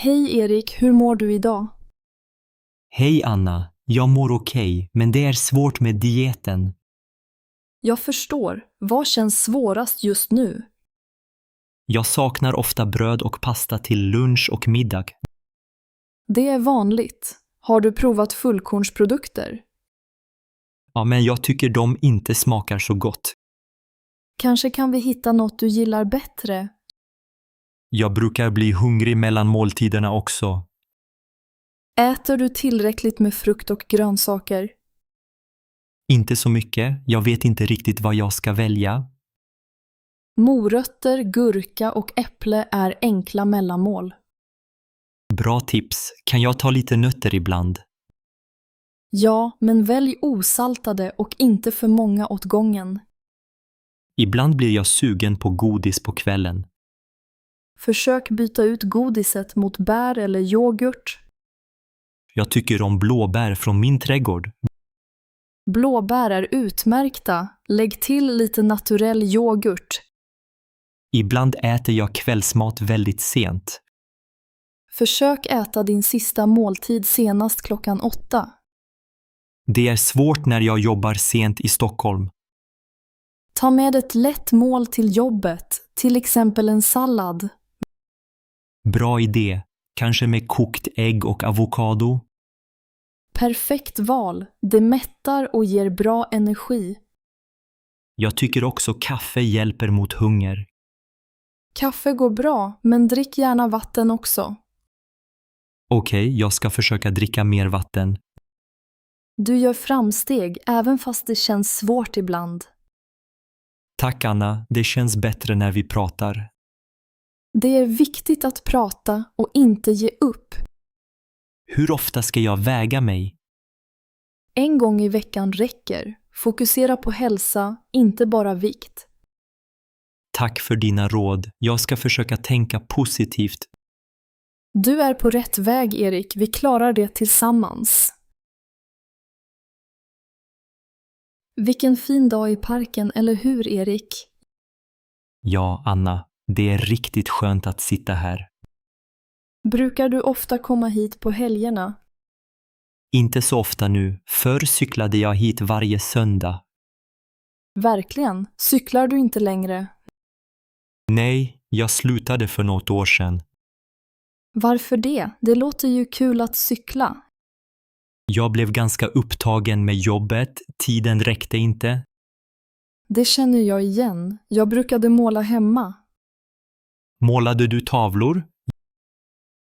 Hej Erik, hur mår du idag? Hej Anna, jag mår okej, men det är svårt med dieten. Jag förstår. Vad känns svårast just nu? Jag saknar ofta bröd och pasta till lunch och middag. Det är vanligt. Har du provat fullkornsprodukter? Ja, men jag tycker de inte smakar så gott. Kanske kan vi hitta något du gillar bättre? Jag brukar bli hungrig mellan måltiderna också. Äter du tillräckligt med frukt och grönsaker? Inte så mycket, jag vet inte riktigt vad jag ska välja. Morötter, gurka och äpple är enkla mellanmål. Bra tips, kan jag ta lite nötter ibland? Ja, men välj osaltade och inte för många åt gången. Ibland blir jag sugen på godis på kvällen. Försök byta ut godiset mot bär eller yoghurt. Jag tycker om blåbär från min trädgård. Blåbär är utmärkta. Lägg till lite naturell yoghurt. Ibland äter jag kvällsmat väldigt sent. Försök äta din sista måltid senast 8:00. Det är svårt när jag jobbar sent i Stockholm. Ta med ett lätt mål till jobbet, till exempel en sallad. Bra idé, kanske med kokt ägg och avokado. Perfekt val. Det mättar och ger bra energi. Jag tycker också kaffe hjälper mot hunger. Kaffe går bra, men drick gärna vatten också. Okej, jag ska försöka dricka mer vatten. Du gör framsteg även fast det känns svårt ibland. Tack Anna, det känns bättre när vi pratar. Det är viktigt att prata och inte ge upp. Hur ofta ska jag väga mig? En gång i veckan räcker. Fokusera på hälsa, inte bara vikt. Tack för dina råd. Jag ska försöka tänka positivt. Du är på rätt väg, Erik. Vi klarar det tillsammans. Vilken fin dag i parken, eller hur, Erik? Ja, Anna, det är riktigt skönt att sitta här. Brukar du ofta komma hit på helgerna? Inte så ofta nu. Förr cyklade jag hit varje söndag. Verkligen? Cyklar du inte längre? Nej, jag slutade för något år sedan. Varför det? Det låter ju kul att cykla. Jag blev ganska upptagen med jobbet. Tiden räckte inte. Det känner jag igen. Jag brukade måla hemma. Målade du tavlor?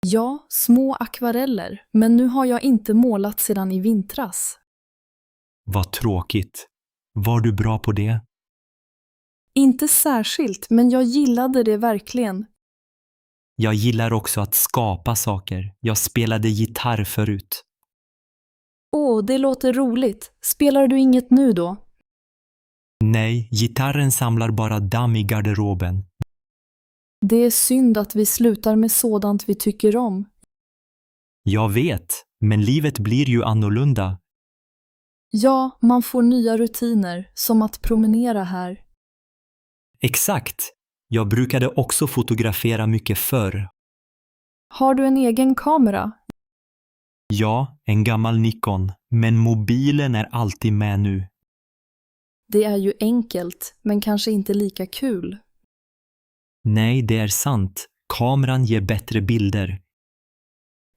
Ja, små akvareller. Men nu har jag inte målat sedan i vintras. Vad tråkigt. Var du bra på det? Inte särskilt, men jag gillade det verkligen. Jag gillar också att skapa saker. Jag spelade gitarr förut. Åh, det låter roligt. Spelar du inget nu då? Nej, gitarren samlar bara damm i garderoben. Det är synd att vi slutar med sådant vi tycker om. Jag vet, men livet blir ju annorlunda. Ja, man får nya rutiner, som att promenera här. Exakt. Jag brukade också fotografera mycket förr. Har du en egen kamera? Ja, en gammal Nikon, men mobilen är alltid med nu. Det är ju enkelt, men kanske inte lika kul. Nej, det är sant. Kameran ger bättre bilder.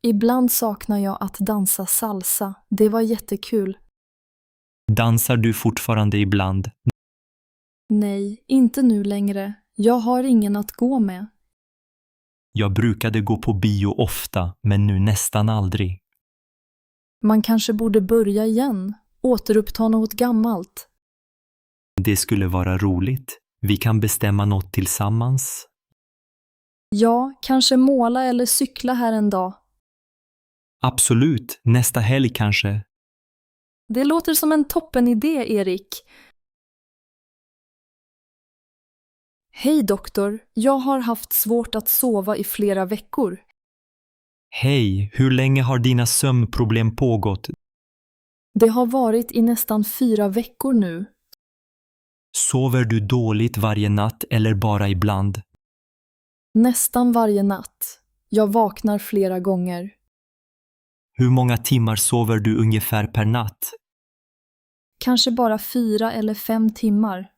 Ibland saknar jag att dansa salsa. Det var jättekul. Dansar du fortfarande ibland? Nej, inte nu längre. Jag har ingen att gå med. Jag brukade gå på bio ofta, men nu nästan aldrig. Man kanske borde börja igen. Återuppta något gammalt. Det skulle vara roligt. Vi kan bestämma något tillsammans. Ja, kanske måla eller cykla här en dag. Absolut, nästa helg kanske. Det låter som en toppenidé, Erik. Hej doktor, jag har haft svårt att sova i flera veckor. Hej, hur länge har dina sömnproblem pågått? Det har varit i nästan 4 veckor nu. Sover du dåligt varje natt eller bara ibland? Nästan varje natt. Jag vaknar flera gånger. Hur många timmar sover du ungefär per natt? Kanske bara 4 eller 5 timmar.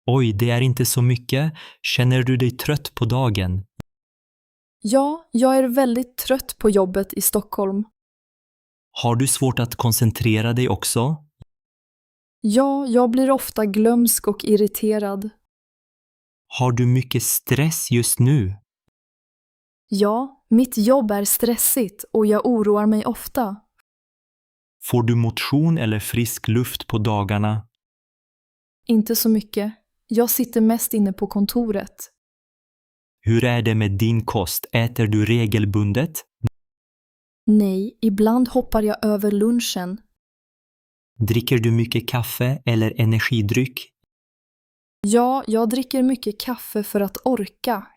Oj, det är inte så mycket. Känner du dig trött på dagen? Ja, jag är väldigt trött på jobbet i Stockholm. Har du svårt att koncentrera dig också? Ja, jag blir ofta glömsk och irriterad. Har du mycket stress just nu? Ja, mitt jobb är stressigt och jag oroar mig ofta. Får du motion eller frisk luft på dagarna? Inte så mycket. Jag sitter mest inne på kontoret. Hur är det med din kost? Äter du regelbundet? Nej, ibland hoppar jag över lunchen. Dricker du mycket kaffe eller energidryck? Ja, jag dricker mycket kaffe för att orka.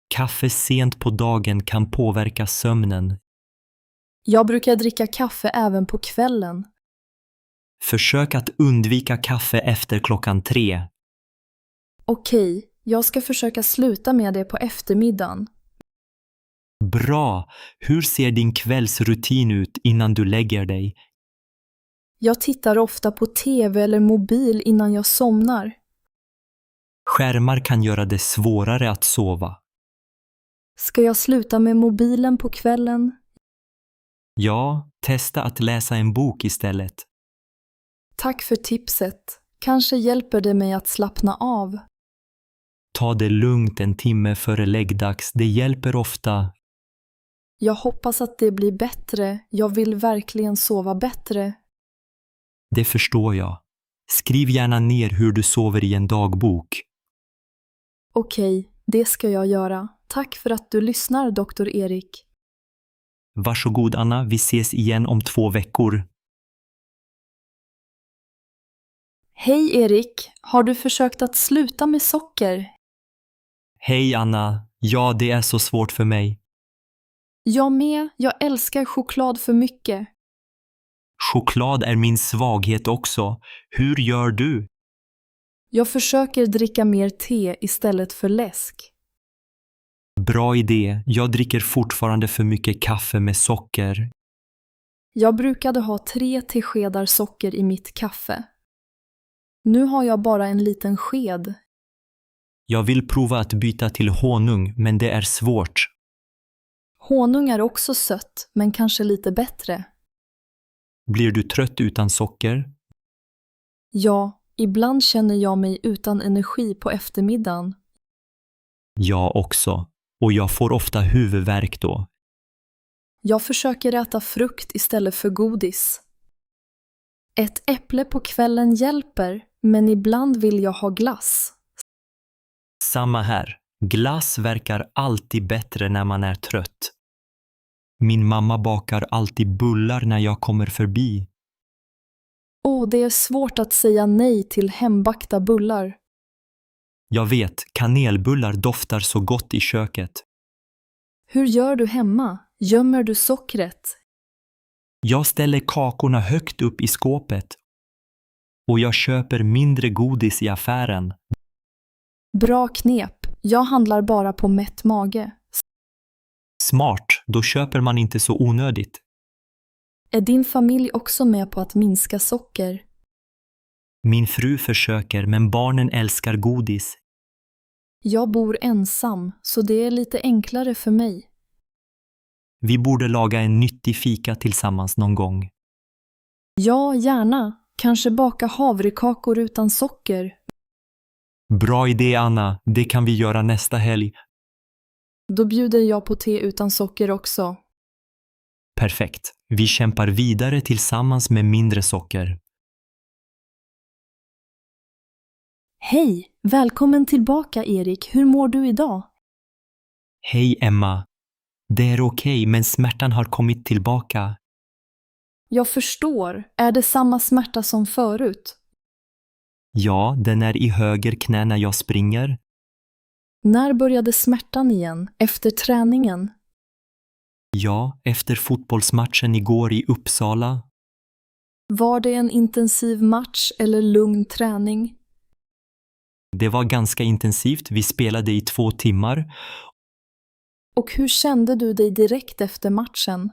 Kaffe sent på dagen kan påverka sömnen. Jag brukar dricka kaffe även på kvällen. Försök att undvika kaffe efter 3:00. Okej, jag ska försöka sluta med det på eftermiddagen. Bra! Hur ser din kvällsrutin ut innan du lägger dig? Jag tittar ofta på TV eller mobil innan jag somnar. Skärmar kan göra det svårare att sova. Ska jag sluta med mobilen på kvällen? Ja, testa att läsa en bok istället. Tack för tipset. Kanske hjälper det mig att slappna av. Ta det lugnt en timme före läggdags, det hjälper ofta. Jag hoppas att det blir bättre. Jag vill verkligen sova bättre. Det förstår jag. Skriv gärna ner hur du sover i en dagbok. Okej, det ska jag göra. Tack för att du lyssnar, doktor Erik. Varsågod Anna, vi ses igen om 2 veckor. Hej Erik, har du försökt att sluta med socker? Hej Anna, ja det är så svårt för mig. Jag med, jag älskar choklad för mycket. Choklad är min svaghet också. Hur gör du? Jag försöker dricka mer te istället för läsk. Bra idé, jag dricker fortfarande för mycket kaffe med socker. Jag brukade ha 3 teskedar socker i mitt kaffe. Nu har jag bara en liten sked. Jag vill prova att byta till honung, men det är svårt. Honung är också sött, men kanske lite bättre. Blir du trött utan socker? Ja, ibland känner jag mig utan energi på eftermiddagen. Jag också. Och jag får ofta huvudvärk då. Jag försöker äta frukt istället för godis. Ett äpple på kvällen hjälper, men ibland vill jag ha glass. Samma här. Glass verkar alltid bättre när man är trött. Min mamma bakar alltid bullar när jag kommer förbi. Det är svårt att säga nej till hembakta bullar. Jag vet, kanelbullar doftar så gott i köket. Hur gör du hemma? Gömmer du sockret? Jag ställer kakorna högt upp i skåpet. Och jag köper mindre godis i affären. Bra knep. Jag handlar bara på mätt mage. Smart, då köper man inte så onödigt. Är din familj också med på att minska socker? Min fru försöker, men barnen älskar godis. Jag bor ensam, så det är lite enklare för mig. Vi borde laga en nyttig fika tillsammans någon gång. Ja, gärna. Kanske baka havrekakor utan socker. Bra idé Anna, det kan vi göra nästa helg. Då bjuder jag på te utan socker också. Perfekt. Vi kämpar vidare tillsammans med mindre socker. Hej! Välkommen tillbaka Erik. Hur mår du idag? Hej Emma. Det är okej, men smärtan har kommit tillbaka. Jag förstår. Är det samma smärta som förut? Ja, den är i höger knä när jag springer. När började smärtan igen? Efter träningen? Ja, efter fotbollsmatchen igår i Uppsala. Var det en intensiv match eller lugn träning? Det var ganska intensivt, vi spelade i 2 timmar. Och hur kände du dig direkt efter matchen?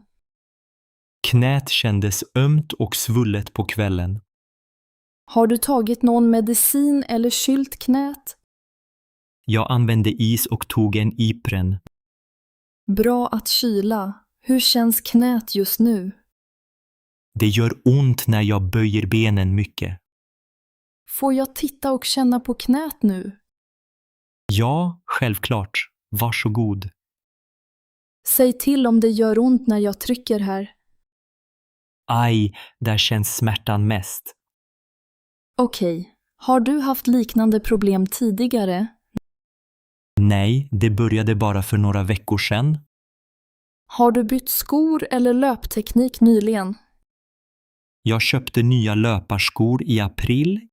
Knät kändes ömt och svullet på kvällen. Har du tagit någon medicin eller kylt knät? Jag använde is och tog en Ipren. Bra att kyla. Hur känns knät just nu? Det gör ont när jag böjer benen mycket. Får jag titta och känna på knät nu? Ja, självklart. Varsågod. Säg till om det gör ont när jag trycker här. Aj, där känns smärtan mest. Okej. Har du haft liknande problem tidigare? Nej, det började bara för några veckor sedan. Har du bytt skor eller löpteknik nyligen? Jag köpte nya löparskor i april.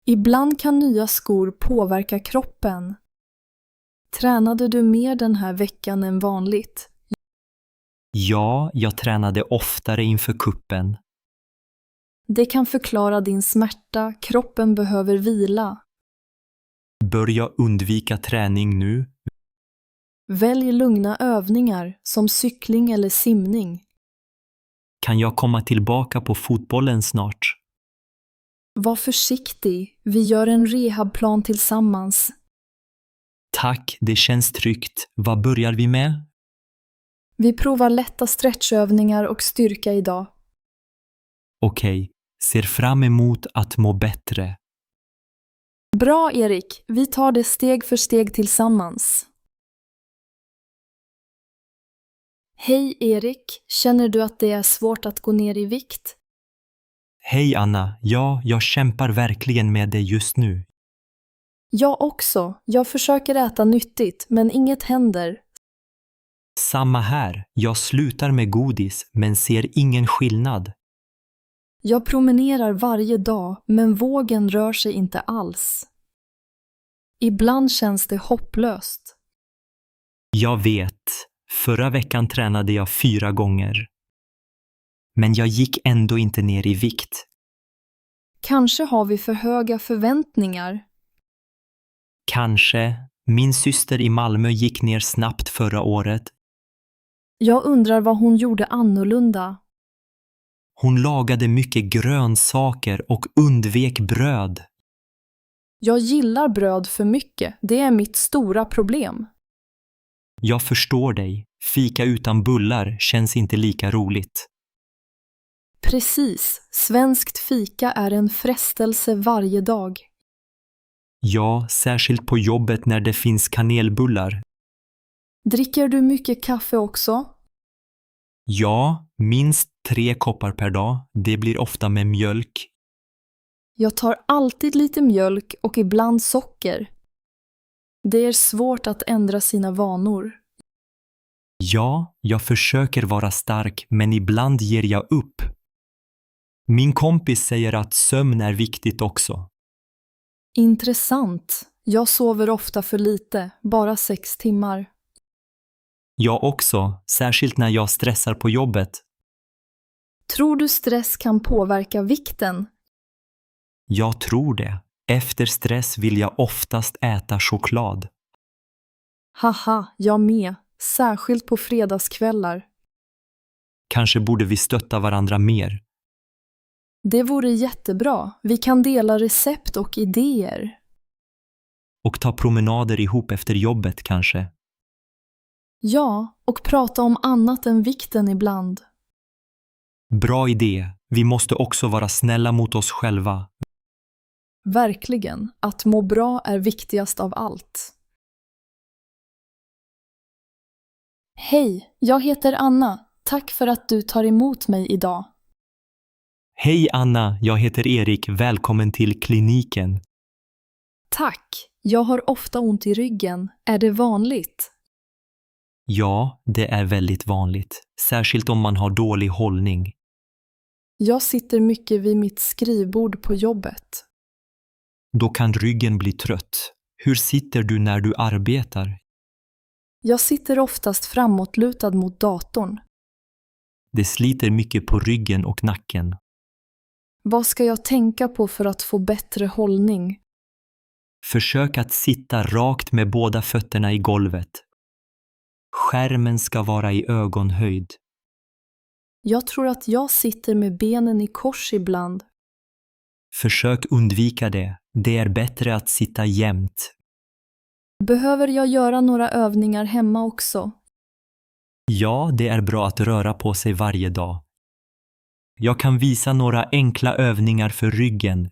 Ibland kan nya skor påverka kroppen. Tränade du mer den här veckan än vanligt? Ja, jag tränade oftare inför kuppen. Det kan förklara din smärta, kroppen behöver vila. Bör jag undvika träning nu? Välj lugna övningar som cykling eller simning. Kan jag komma tillbaka på fotbollen snart? Var försiktig, vi gör en rehabplan tillsammans. Tack, det känns tryggt. Vad börjar vi med? Vi provar lätta stretchövningar och styrka idag. Okej, ser fram emot att må bättre. Bra Erik, vi tar det steg för steg tillsammans. Hej Erik, känner du att det är svårt att gå ner i vikt? Hej Anna, ja, jag kämpar verkligen med det just nu. Jag också, jag försöker äta nyttigt men inget händer. Samma här, jag slutar med godis men ser ingen skillnad. Jag promenerar varje dag men vågen rör sig inte alls. Ibland känns det hopplöst. Jag vet, förra veckan tränade jag 4 gånger. Men jag gick ändå inte ner i vikt. Kanske har vi för höga förväntningar. Kanske. Min syster i Malmö gick ner snabbt förra året. Jag undrar vad hon gjorde annorlunda. Hon lagade mycket grönsaker och undvek bröd. Jag gillar bröd för mycket, det är mitt stora problem. Jag förstår dig. Fika utan bullar känns inte lika roligt. Precis, svenskt fika är en frestelse varje dag. Ja, särskilt på jobbet när det finns kanelbullar. Dricker du mycket kaffe också? Ja, minst 3 koppar per dag. Det blir ofta med mjölk. Jag tar alltid lite mjölk och ibland socker. Det är svårt att ändra sina vanor. Ja, jag försöker vara stark men ibland ger jag upp. Min kompis säger att sömn är viktigt också. Intressant. Jag sover ofta för lite, bara 6 timmar. Jag också, särskilt när jag stressar på jobbet. Tror du stress kan påverka vikten? Jag tror det. Efter stress vill jag oftast äta choklad. Haha, jag med. Särskilt på fredagskvällar. Kanske borde vi stötta varandra mer. Det vore jättebra. Vi kan dela recept och idéer. Och ta promenader ihop efter jobbet kanske. Ja, och prata om annat än vikten ibland. Bra idé. Vi måste också vara snälla mot oss själva. Verkligen, att må bra är viktigast av allt. Hej, jag heter Anna. Tack för att du tar emot mig idag. Hej Anna, jag heter Erik. Välkommen till kliniken. Tack, jag har ofta ont i ryggen. Är det vanligt? Ja, det är väldigt vanligt. Särskilt om man har dålig hållning. Jag sitter mycket vid mitt skrivbord på jobbet. Då kan ryggen bli trött. Hur sitter du när du arbetar? Jag sitter oftast framåtlutad mot datorn. Det sliter mycket på ryggen och nacken. Vad ska jag tänka på för att få bättre hållning? Försök att sitta rakt med båda fötterna i golvet. Skärmen ska vara i ögonhöjd. Jag tror att jag sitter med benen i kors ibland. Försök undvika det. Det är bättre att sitta jämnt. Behöver jag göra några övningar hemma också? Ja, det är bra att röra på sig varje dag. Jag kan visa några enkla övningar för ryggen.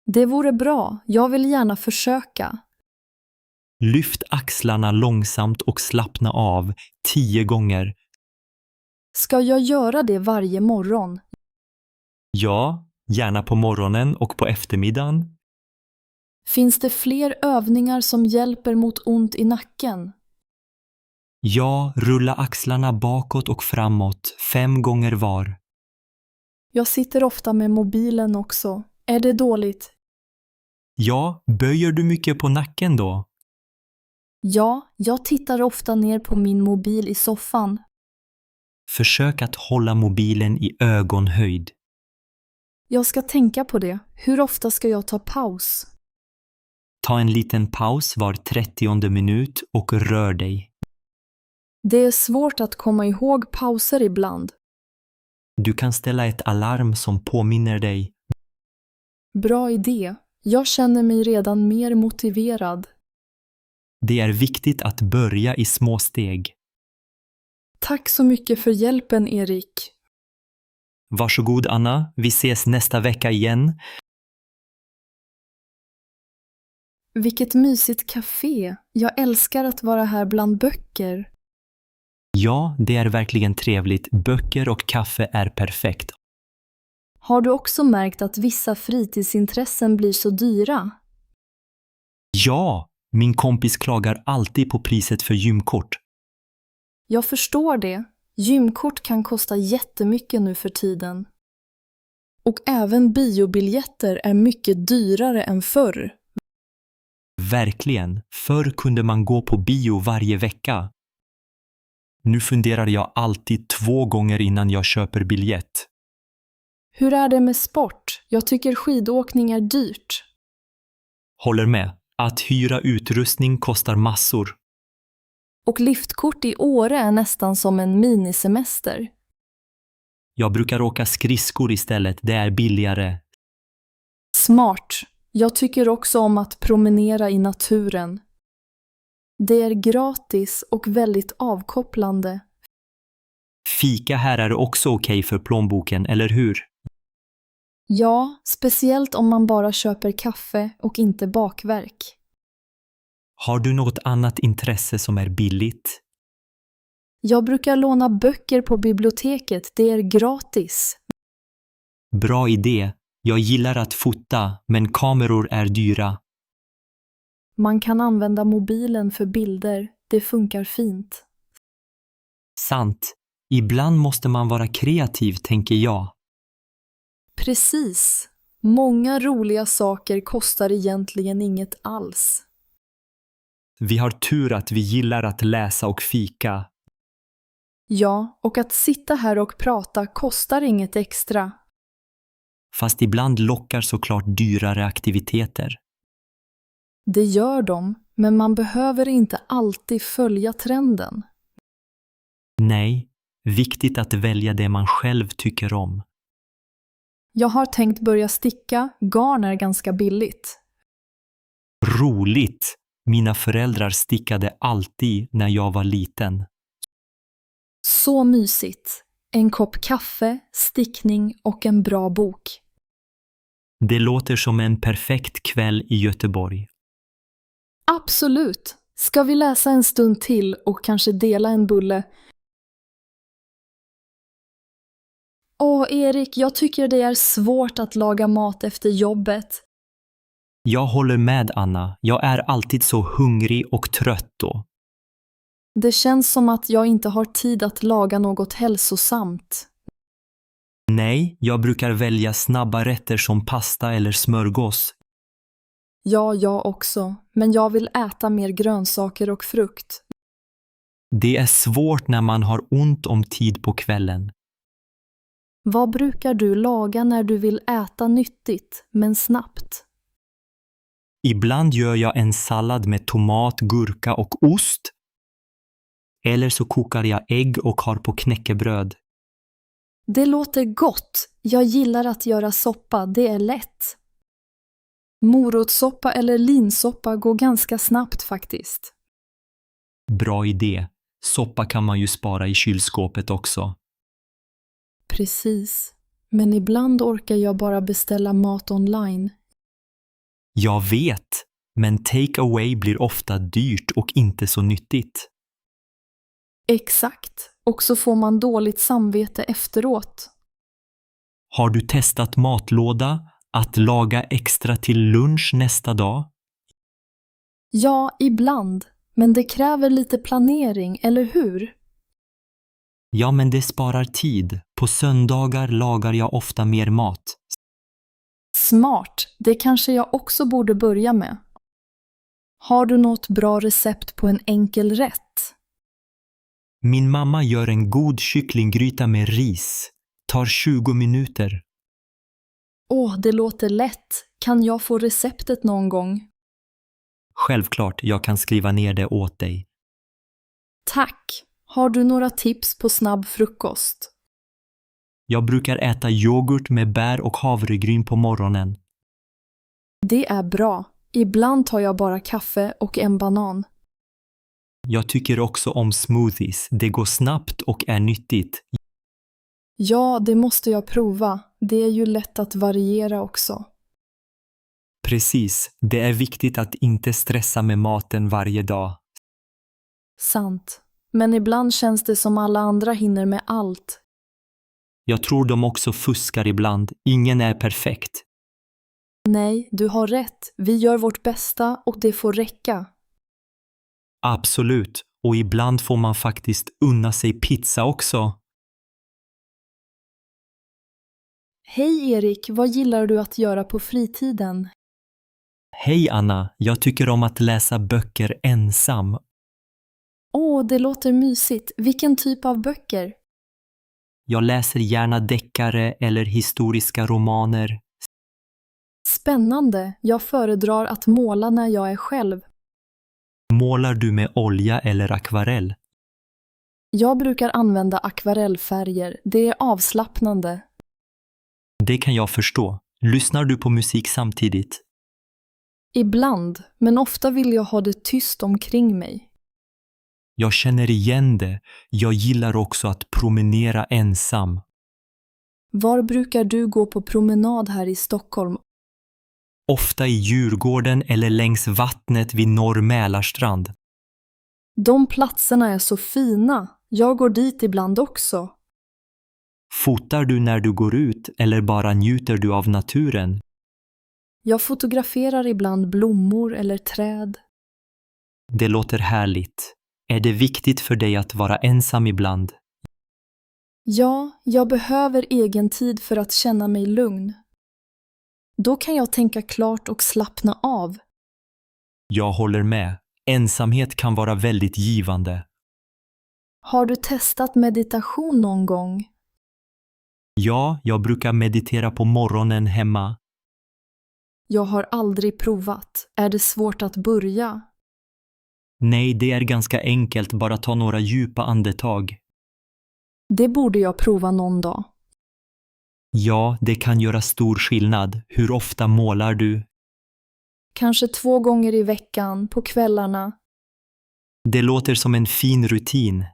Det vore bra. Jag vill gärna försöka. Lyft axlarna långsamt och slappna av 10 gånger. Ska jag göra det varje morgon? Ja, gärna på morgonen och på eftermiddagen. Finns det fler övningar som hjälper mot ont i nacken? Ja, rulla axlarna bakåt och framåt 5 gånger var. Jag sitter ofta med mobilen också. Är det dåligt? Ja, böjer du mycket på nacken då? Ja, jag tittar ofta ner på min mobil i soffan. Försök att hålla mobilen i ögonhöjd. Jag ska tänka på det. Hur ofta ska jag ta paus? Ta en liten paus var 30:e minut och rör dig. Det är svårt att komma ihåg pauser ibland. Du kan ställa ett alarm som påminner dig. Bra idé. Jag känner mig redan mer motiverad. Det är viktigt att börja i små steg. Tack så mycket för hjälpen, Erik. Varsågod Anna, vi ses nästa vecka igen. Vilket mysigt café. Jag älskar att vara här bland böcker. Ja, det är verkligen trevligt. Böcker och kaffe är perfekt. Har du också märkt att vissa fritidsintressen blir så dyra? Ja, min kompis klagar alltid på priset för gymkort. Jag förstår det. Gymkort kan kosta jättemycket nu för tiden. Och även biobiljetter är mycket dyrare än förr. Verkligen, förr kunde man gå på bio varje vecka. Nu funderar jag alltid 2 gånger innan jag köper biljett. Hur är det med sport? Jag tycker skidåkning är dyrt. Håller med. Att hyra utrustning kostar massor. Och liftkort i Åre är nästan som en minisemester. Jag brukar åka skridskor istället, det är billigare. Smart. Jag tycker också om att promenera i naturen. Det är gratis och väldigt avkopplande. Fika här är också okej för plånboken, eller hur? Ja, speciellt om man bara köper kaffe och inte bakverk. Har du något annat intresse som är billigt? Jag brukar låna böcker på biblioteket, det är gratis. Bra idé. Jag gillar att fota, men kameror är dyra. Man kan använda mobilen för bilder, det funkar fint. Sant. Ibland måste man vara kreativ, tänker jag. Precis. Många roliga saker kostar egentligen inget alls. Vi har tur att vi gillar att läsa och fika. Ja, och att sitta här och prata kostar inget extra. Fast ibland lockar såklart dyrare aktiviteter. Det gör de, men man behöver inte alltid följa trenden. Nej, viktigt att välja det man själv tycker om. Jag har tänkt börja sticka, garn är ganska billigt. Roligt! Mina föräldrar stickade alltid när jag var liten. Så mysigt. En kopp kaffe, stickning och en bra bok. Det låter som en perfekt kväll i Göteborg. Absolut. Ska vi läsa en stund till och kanske dela en bulle? Erik, jag tycker det är svårt att laga mat efter jobbet. Jag håller med Anna. Jag är alltid så hungrig och trött då. Det känns som att jag inte har tid att laga något hälsosamt. Nej, jag brukar välja snabba rätter som pasta eller smörgås. Ja, jag också. Men jag vill äta mer grönsaker och frukt. Det är svårt när man har ont om tid på kvällen. Vad brukar du laga när du vill äta nyttigt, men snabbt? Ibland gör jag en sallad med tomat, gurka och ost. Eller så kokar jag ägg och har på knäckebröd. Det låter gott. Jag gillar att göra soppa, det är lätt. Morotssoppa eller linsoppa går ganska snabbt faktiskt. Bra idé. Soppa kan man ju spara i kylskåpet också. Precis. Men ibland orkar jag bara beställa mat online. Jag vet, men take away blir ofta dyrt och inte så nyttigt. Exakt. Och så får man dåligt samvete efteråt. Har du testat matlåda? Att laga extra till lunch nästa dag? Ja, ibland. Men det kräver lite planering, eller hur? Ja, men det sparar tid. På söndagar lagar jag ofta mer mat. Smart. Det kanske jag också borde börja med. Har du något bra recept på en enkel rätt? Min mamma gör en god kycklinggryta med ris. Tar 20 minuter. Åh, det låter lätt. Kan jag få receptet någon gång? Självklart, jag kan skriva ner det åt dig. Tack. Har du några tips på snabb frukost? Jag brukar äta yoghurt med bär och havregryn på morgonen. Det är bra. Ibland tar jag bara kaffe och en banan. Jag tycker också om smoothies. Det går snabbt och är nyttigt. Ja, det måste jag prova. Det är ju lätt att variera också. Precis, det är viktigt att inte stressa med maten varje dag. Sant. Men ibland känns det som alla andra hinner med allt. Jag tror de också fuskar ibland. Ingen är perfekt. Nej, du har rätt. Vi gör vårt bästa och det får räcka. Absolut, och ibland får man faktiskt unna sig pizza också. Hej Erik, vad gillar du att göra på fritiden? Hej Anna, jag tycker om att läsa böcker ensam. Åh, det låter mysigt. Vilken typ av böcker? Jag läser gärna deckare eller historiska romaner. Spännande. Jag föredrar att måla när jag är själv. Målar du med olja eller akvarell? Jag brukar använda akvarellfärger. Det är avslappnande. Det kan jag förstå. Lyssnar du på musik samtidigt? Ibland, men ofta vill jag ha det tyst omkring mig. Jag känner igen det. Jag gillar också att promenera ensam. Var brukar du gå på promenad här i Stockholm? Ofta i Djurgården eller längs vattnet vid Norr Mälarstrand. De platserna är så fina. Jag går dit ibland också. Fotar du när du går ut eller bara njuter du av naturen? Jag fotograferar ibland blommor eller träd. Det låter härligt. Är det viktigt för dig att vara ensam ibland? Ja, jag behöver egen tid för att känna mig lugn. Då kan jag tänka klart och slappna av. Jag håller med. Ensamhet kan vara väldigt givande. Har du testat meditation någon gång? Ja, jag brukar meditera på morgonen hemma. Jag har aldrig provat. Är det svårt att börja? Nej, det är ganska enkelt, bara ta några djupa andetag. Det borde jag prova någon dag. Ja, det kan göra stor skillnad. Hur ofta målar du? Kanske 2 gånger i veckan, på kvällarna. Det låter som en fin rutin.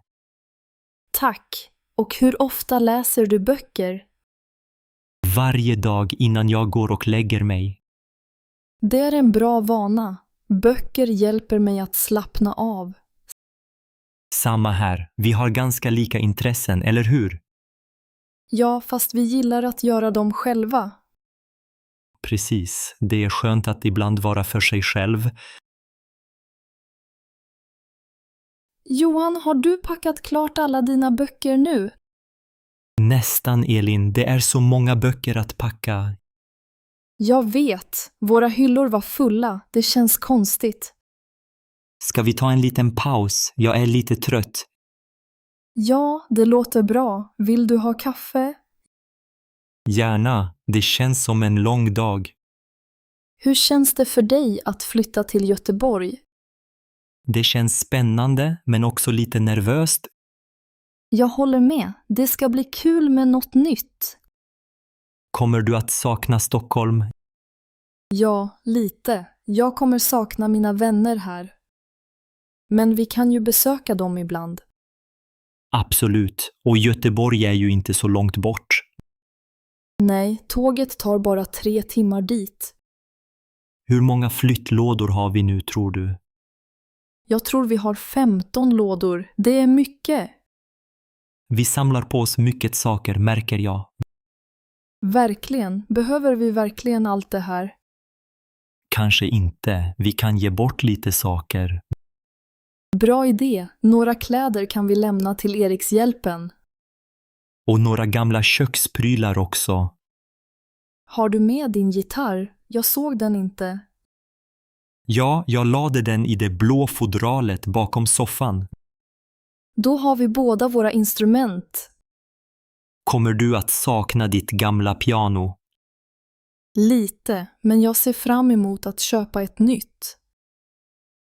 Tack. Och hur ofta läser du böcker? Varje dag innan jag går och lägger mig. Det är en bra vana. Böcker hjälper mig att slappna av. Samma här. Vi har ganska lika intressen, eller hur? Ja, fast vi gillar att göra dem själva. Precis. Det är skönt att ibland vara för sig själv. Johan, har du packat klart alla dina böcker nu? Nästan, Elin. Det är så många böcker att packa. Jag vet. Våra hyllor var fulla. Det känns konstigt. Ska vi ta en liten paus? Jag är lite trött. Ja, det låter bra. Vill du ha kaffe? Gärna. Det känns som en lång dag. Hur känns det för dig att flytta till Göteborg? Det känns spännande men också lite nervöst. Jag håller med. Det ska bli kul med något nytt. Kommer du att sakna Stockholm? Ja, lite. Jag kommer sakna mina vänner här. Men vi kan ju besöka dem ibland. Absolut. Och Göteborg är ju inte så långt bort. Nej, tåget tar bara 3 timmar dit. Hur många flyttlådor har vi nu, tror du? Jag tror vi har 15 lådor. Det är mycket. Vi samlar på oss mycket saker, märker jag. Verkligen. Behöver vi verkligen allt det här? Kanske inte. Vi kan ge bort lite saker. Bra idé. Några kläder kan vi lämna till Erikshjälpen. Och några gamla köksprylar också. Har du med din gitarr? Jag såg den inte. Ja, jag lade den i det blå fodralet bakom soffan. Då har vi båda våra instrument. Kommer du att sakna ditt gamla piano? Lite, men jag ser fram emot att köpa ett nytt.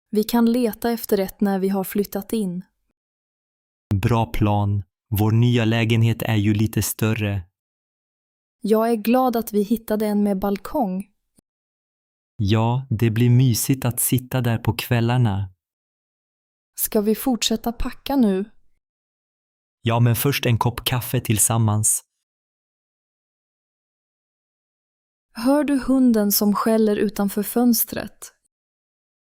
Vi kan leta efter ett när vi har flyttat in. Bra plan. Vår nya lägenhet är ju lite större. Jag är glad att vi hittade en med balkong. Ja, det blir mysigt att sitta där på kvällarna. Ska vi fortsätta packa nu? Ja, men först en kopp kaffe tillsammans. Hör du hunden som skäller utanför fönstret?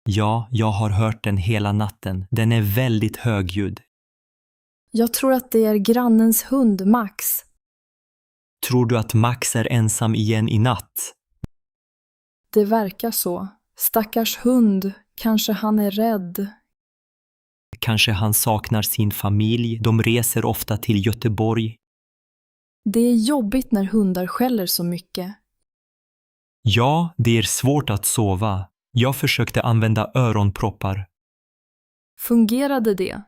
Ja, jag har hört den hela natten. Den är väldigt högljudd. Jag tror att det är grannens hund, Max. Tror du att Max är ensam igen i natt? Det verkar så. Stackars hund, kanske han är rädd. Kanske han saknar sin familj. De reser ofta till Göteborg. Det är jobbigt när hundar skäller så mycket. Ja, det är svårt att sova. Jag försökte använda öronproppar. Fungerade det?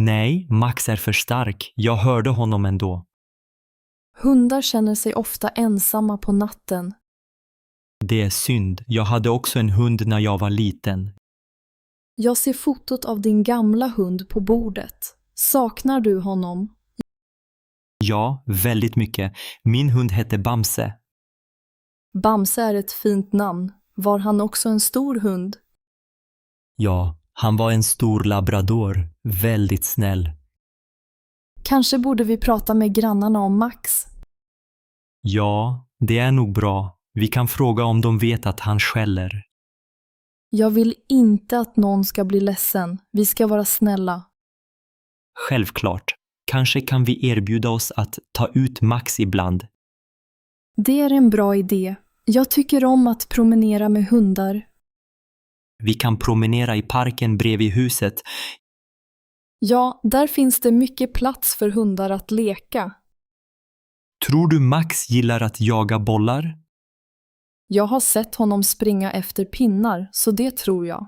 Nej, Max är för stark. Jag hörde honom ändå. Hundar känner sig ofta ensamma på natten. Det är synd. Jag hade också en hund när jag var liten. Jag ser fotot av din gamla hund på bordet. Saknar du honom? Ja, väldigt mycket. Min hund hette Bamse. Bamse är ett fint namn. Var han också en stor hund? Ja, han var en stor labrador. Väldigt snäll. Kanske borde vi prata med grannarna om Max. Ja, det är nog bra. Vi kan fråga om de vet att han skäller. Jag vill inte att någon ska bli ledsen. Vi ska vara snälla. Självklart. Kanske kan vi erbjuda oss att ta ut Max ibland. Det är en bra idé. Jag tycker om att promenera med hundar. Vi kan promenera i parken bredvid huset. Ja, där finns det mycket plats för hundar att leka. Tror du Max gillar att jaga bollar? Jag har sett honom springa efter pinnar, så det tror jag.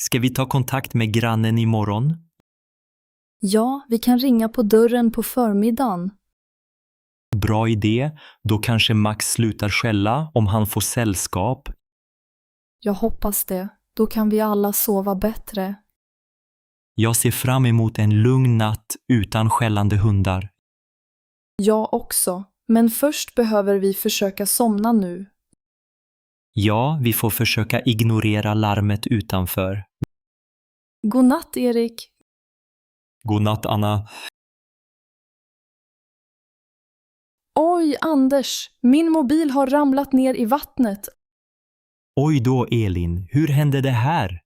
Ska vi ta kontakt med grannen imorgon? Ja, vi kan ringa på dörren på förmiddagen. Bra idé. Då kanske Max slutar skälla om han får sällskap. Jag hoppas det. Då kan vi alla sova bättre. Jag ser fram emot en lugn natt utan skällande hundar. Jag också. Men först behöver vi försöka somna nu. Ja, vi får försöka ignorera larmet utanför. God natt, Erik. God natt, Anna. Oj, Anders. Min mobil har ramlat ner i vattnet. Oj då, Elin. Hur hände det här?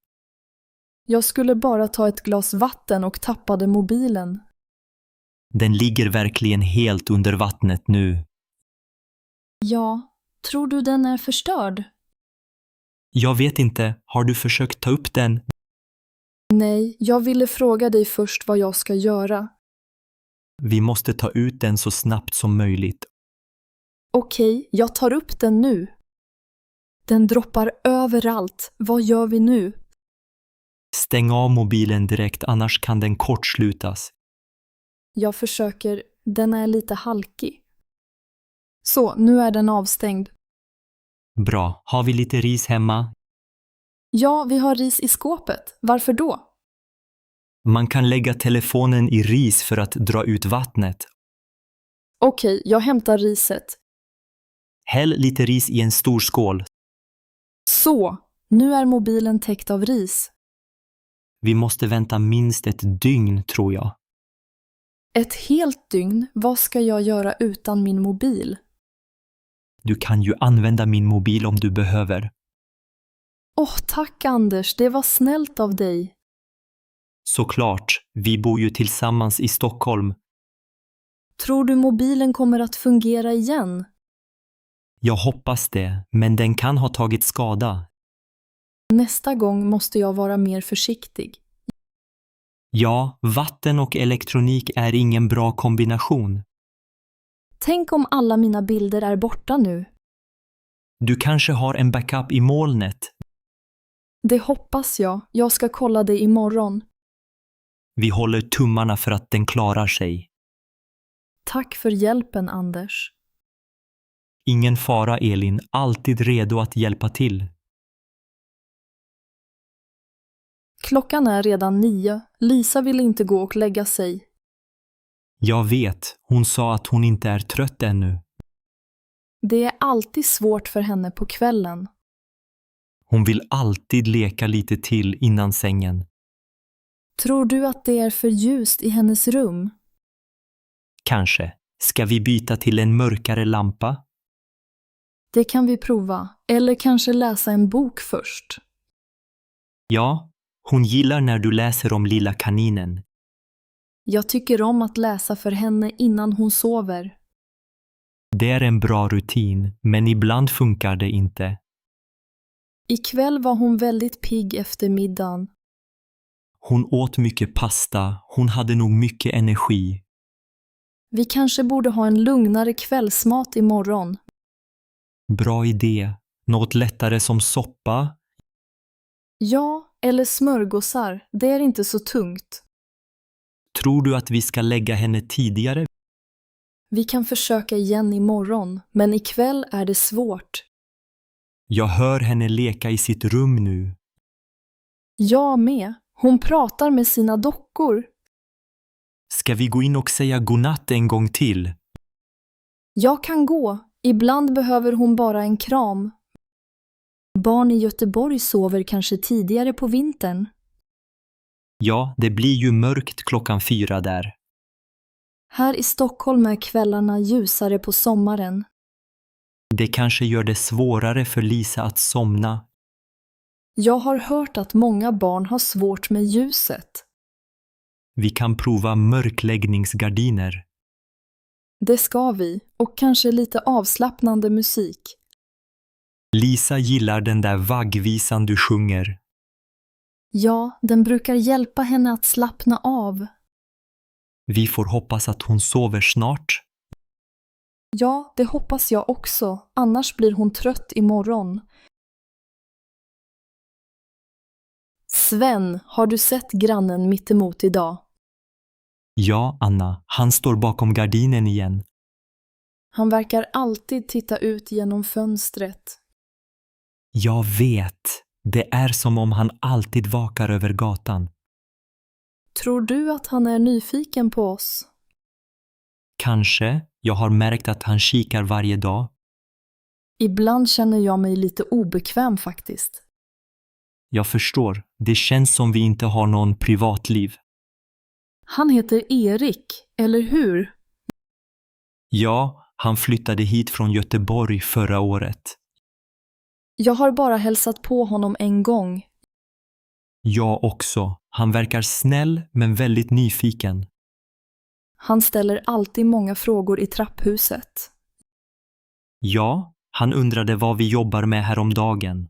Jag skulle bara ta ett glas vatten och tappade mobilen. Den ligger verkligen helt under vattnet nu. Ja, tror du den är förstörd? Jag vet inte. Har du försökt ta upp den? Nej, jag ville fråga dig först vad jag ska göra. Vi måste ta ut den så snabbt som möjligt. Okej, jag tar upp den nu. Den droppar överallt. Vad gör vi nu? Stäng av mobilen direkt, annars kan den kortslutas. Jag försöker. Den är lite halkig. Så, nu är den avstängd. Bra. Har vi lite ris hemma? Ja, vi har ris i skåpet. Varför då? Man kan lägga telefonen i ris för att dra ut vattnet. Okej, jag hämtar riset. Häll lite ris i en stor skål. Så, nu är mobilen täckt av ris. Vi måste vänta minst ett dygn, tror jag. Ett helt dygn? Vad ska jag göra utan min mobil? Du kan ju använda min mobil om du behöver. Tack Anders, det var snällt av dig. Såklart, vi bor ju tillsammans i Stockholm. Tror du mobilen kommer att fungera igen? Jag hoppas det, men den kan ha tagit skada. Nästa gång måste jag vara mer försiktig. Ja, vatten och elektronik är ingen bra kombination. Tänk om alla mina bilder är borta nu. Du kanske har en backup i molnet. Det hoppas jag. Jag ska kolla det imorgon. Vi håller tummarna för att den klarar sig. Tack för hjälpen, Anders. Ingen fara, Elin. Alltid redo att hjälpa till. Klockan är redan 9. Lisa vill inte gå och lägga sig. Jag vet. Hon sa att hon inte är trött ännu. Det är alltid svårt för henne på kvällen. Hon vill alltid leka lite till innan sängen. Tror du att det är för ljust i hennes rum? Kanske. Ska vi byta till en mörkare lampa? Det kan vi prova. Eller kanske läsa en bok först. Ja, hon gillar när du läser om lilla kaninen. Jag tycker om att läsa för henne innan hon sover. Det är en bra rutin, men ibland funkar det inte. Ikväll var hon väldigt pigg efter middagen. Hon åt mycket pasta. Hon hade nog mycket energi. Vi kanske borde ha en lugnare kvällsmat imorgon. Bra idé. Något lättare som soppa. Ja, eller smörgåsar. Det är inte så tungt. Tror du att vi ska lägga henne tidigare? Vi kan försöka igen imorgon, men ikväll är det svårt. Jag hör henne leka i sitt rum nu. Jag med. Hon pratar med sina dockor. Ska vi gå in och säga godnatt en gång till? Jag kan gå. Ibland behöver hon bara en kram. Barn i Göteborg sover kanske tidigare på vintern. Ja, det blir ju mörkt 4:00 där. Här i Stockholm är kvällarna ljusare på sommaren. Det kanske gör det svårare för Lisa att somna. Jag har hört att många barn har svårt med ljuset. Vi kan prova mörkläggningsgardiner. Det ska vi, och kanske lite avslappnande musik. Lisa gillar den där vaggvisan du sjunger. Ja, den brukar hjälpa henne att slappna av. Vi får hoppas att hon sover snart. Ja, det hoppas jag också. Annars blir hon trött imorgon. Sven, har du sett grannen mittemot idag? Ja, Anna. Han står bakom gardinen igen. Han verkar alltid titta ut genom fönstret. Jag vet. Det är som om han alltid vakar över gatan. Tror du att han är nyfiken på oss? Kanske. Jag har märkt att han kikar varje dag. Ibland känner jag mig lite obekväm faktiskt. Jag förstår. Det känns som vi inte har någon privatliv. Han heter Erik, eller hur? Ja, han flyttade hit från Göteborg förra året. Jag har bara hälsat på honom en gång. Jag också. Han verkar snäll men väldigt nyfiken. Han ställer alltid många frågor i trapphuset. Ja, han undrade vad vi jobbar med häromdagen.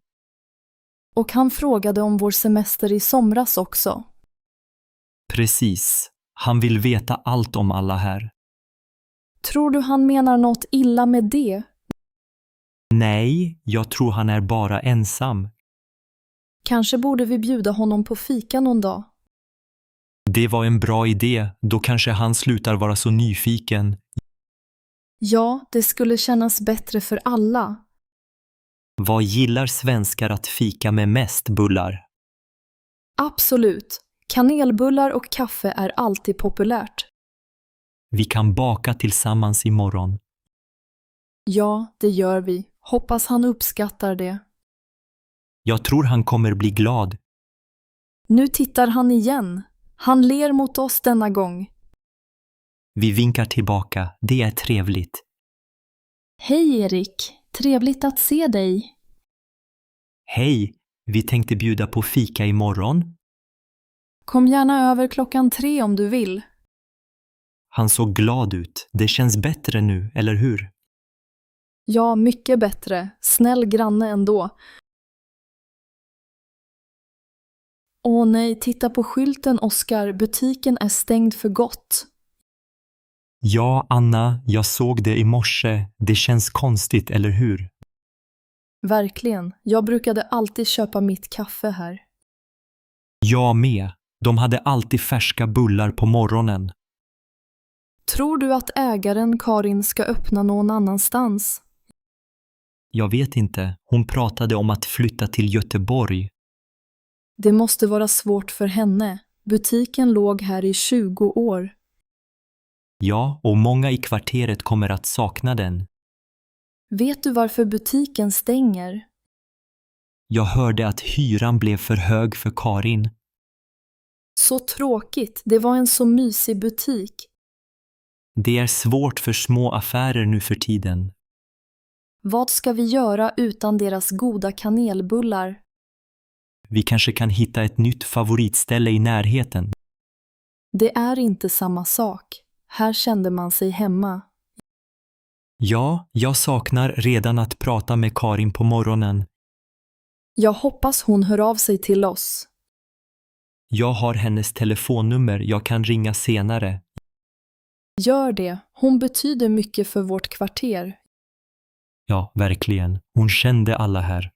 Och han frågade om vår semester i somras också. Precis. Han vill veta allt om alla här. Tror du han menar något illa med det? Nej, jag tror han är bara ensam. Kanske borde vi bjuda honom på fika någon dag. Det var en bra idé. Då kanske han slutar vara så nyfiken. Ja, det skulle kännas bättre för alla. Vad gillar svenskar att fika med mest, bullar? Absolut. Kanelbullar och kaffe är alltid populärt. Vi kan baka tillsammans imorgon. Ja, det gör vi. Hoppas han uppskattar det. Jag tror han kommer bli glad. Nu tittar han igen. Han ler mot oss denna gång. Vi vinkar tillbaka. Det är trevligt. Hej Erik, trevligt att se dig. Hej, vi tänkte bjuda på fika imorgon. Kom gärna över 3:00 om du vill. Han såg glad ut. Det känns bättre nu, eller hur? Ja, mycket bättre. Snäll granne ändå. Åh nej, titta på skylten, Oskar. Butiken är stängd för gott. Ja, Anna, jag såg det i morse. Det känns konstigt, eller hur? Verkligen. Jag brukade alltid köpa mitt kaffe här. Jag med. De hade alltid färska bullar på morgonen. Tror du att ägaren Karin ska öppna någon annanstans? Jag vet inte. Hon pratade om att flytta till Göteborg. Det måste vara svårt för henne. Butiken låg här i 20 år. Ja, och många i kvarteret kommer att sakna den. Vet du varför butiken stänger? Jag hörde att hyran blev för hög för Karin. Så tråkigt. Det var en så mysig butik. Det är svårt för små affärer nu för tiden. Vad ska vi göra utan deras goda kanelbullar? Vi kanske kan hitta ett nytt favoritställe i närheten. Det är inte samma sak. Här kände man sig hemma. Ja, jag saknar redan att prata med Karin på morgonen. Jag hoppas hon hör av sig till oss. Jag har hennes telefonnummer, jag kan ringa senare. Gör det. Hon betyder mycket för vårt kvarter. Ja, verkligen. Hon kände alla här.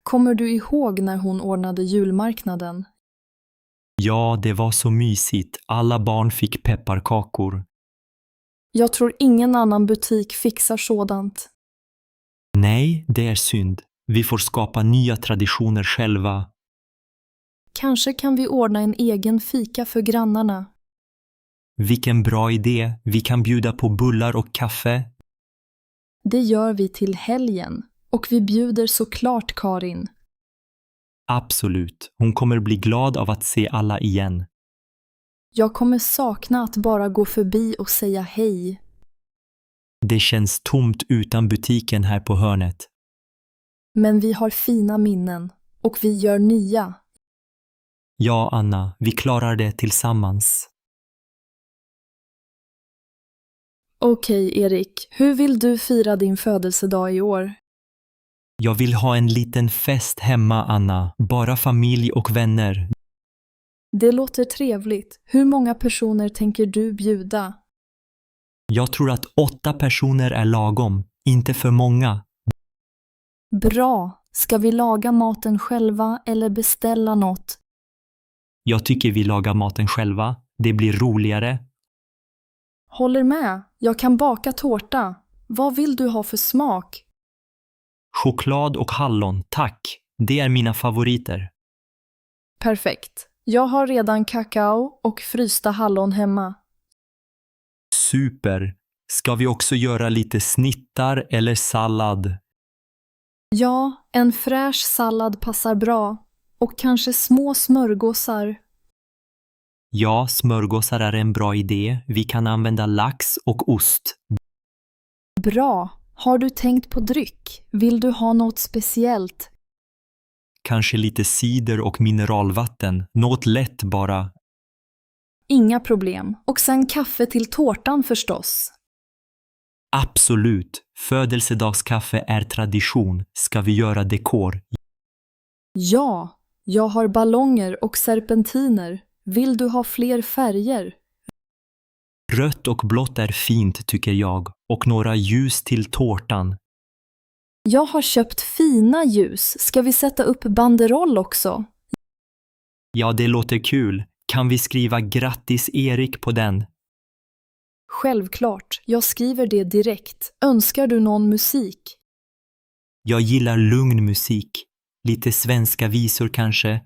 Kommer du ihåg när hon ordnade julmarknaden? Ja, det var så mysigt. Alla barn fick pepparkakor. Jag tror ingen annan butik fixar sådant. Nej, det är synd. Vi får skapa nya traditioner själva. Kanske kan vi ordna en egen fika för grannarna. Vilken bra idé. Vi kan bjuda på bullar och kaffe. Det gör vi till helgen. Och vi bjuder såklart Karin. Absolut. Hon kommer bli glad av att se alla igen. Jag kommer sakna att bara gå förbi och säga hej. Det känns tomt utan butiken här på hörnet. Men vi har fina minnen. Och vi gör nya. Ja, Anna, vi klarar det tillsammans. Okej, Erik. Hur vill du fira din födelsedag i år? Jag vill ha en liten fest hemma, Anna. Bara familj och vänner. Det låter trevligt. Hur många personer tänker du bjuda? Jag tror att 8 personer är lagom. Inte för många. Bra. Ska vi laga maten själva eller beställa något? Jag tycker vi lagar maten själva. Det blir roligare. Håller med. Jag kan baka tårta. Vad vill du ha för smak? Choklad och hallon, tack. Det är mina favoriter. Perfekt. Jag har redan kakao och frysta hallon hemma. Super. Ska vi också göra lite snittar eller sallad? Ja, en fräsch sallad passar bra. Och kanske små smörgåsar. Ja, smörgåsar är en bra idé. Vi kan använda lax och ost. Bra. Har du tänkt på dryck? Vill du ha något speciellt? Kanske lite cider och mineralvatten. Något lätt bara. Inga problem. Och sen kaffe till tårtan förstås. Absolut. Födelsedagskaffe är tradition. Ska vi göra dekor? Ja, jag har ballonger och serpentiner. Vill du ha fler färger? Rött och blått är fint tycker jag. Och några ljus till tårtan. Jag har köpt fina ljus. Ska vi sätta upp banderoll också? Ja, det låter kul. Kan vi skriva grattis Erik på den? Självklart. Jag skriver det direkt. Önskar du någon musik? Jag gillar lugn musik. Lite svenska visor kanske.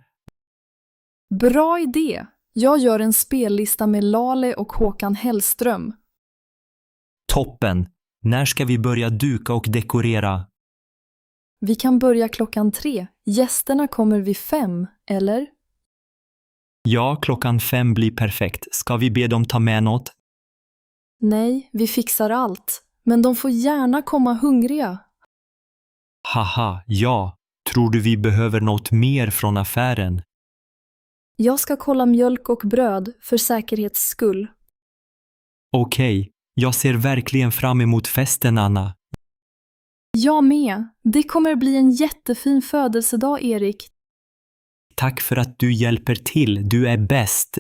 Bra idé! Jag gör en spellista med Lale och Håkan Hellström. Toppen! När ska vi börja duka och dekorera? Vi kan börja 3:00. Gästerna kommer vid 5, eller? Ja, 5:00 blir perfekt. Ska vi be dem ta med något? Nej, vi fixar allt. Men de får gärna komma hungriga. Haha, ja. Tror du vi behöver något mer från affären? Jag ska kolla mjölk och bröd för säkerhets skull. Okej, jag ser verkligen fram emot festen, Anna. Jag med. Det kommer bli en jättefin födelsedag, Erik. Tack för att du hjälper till. Du är bäst.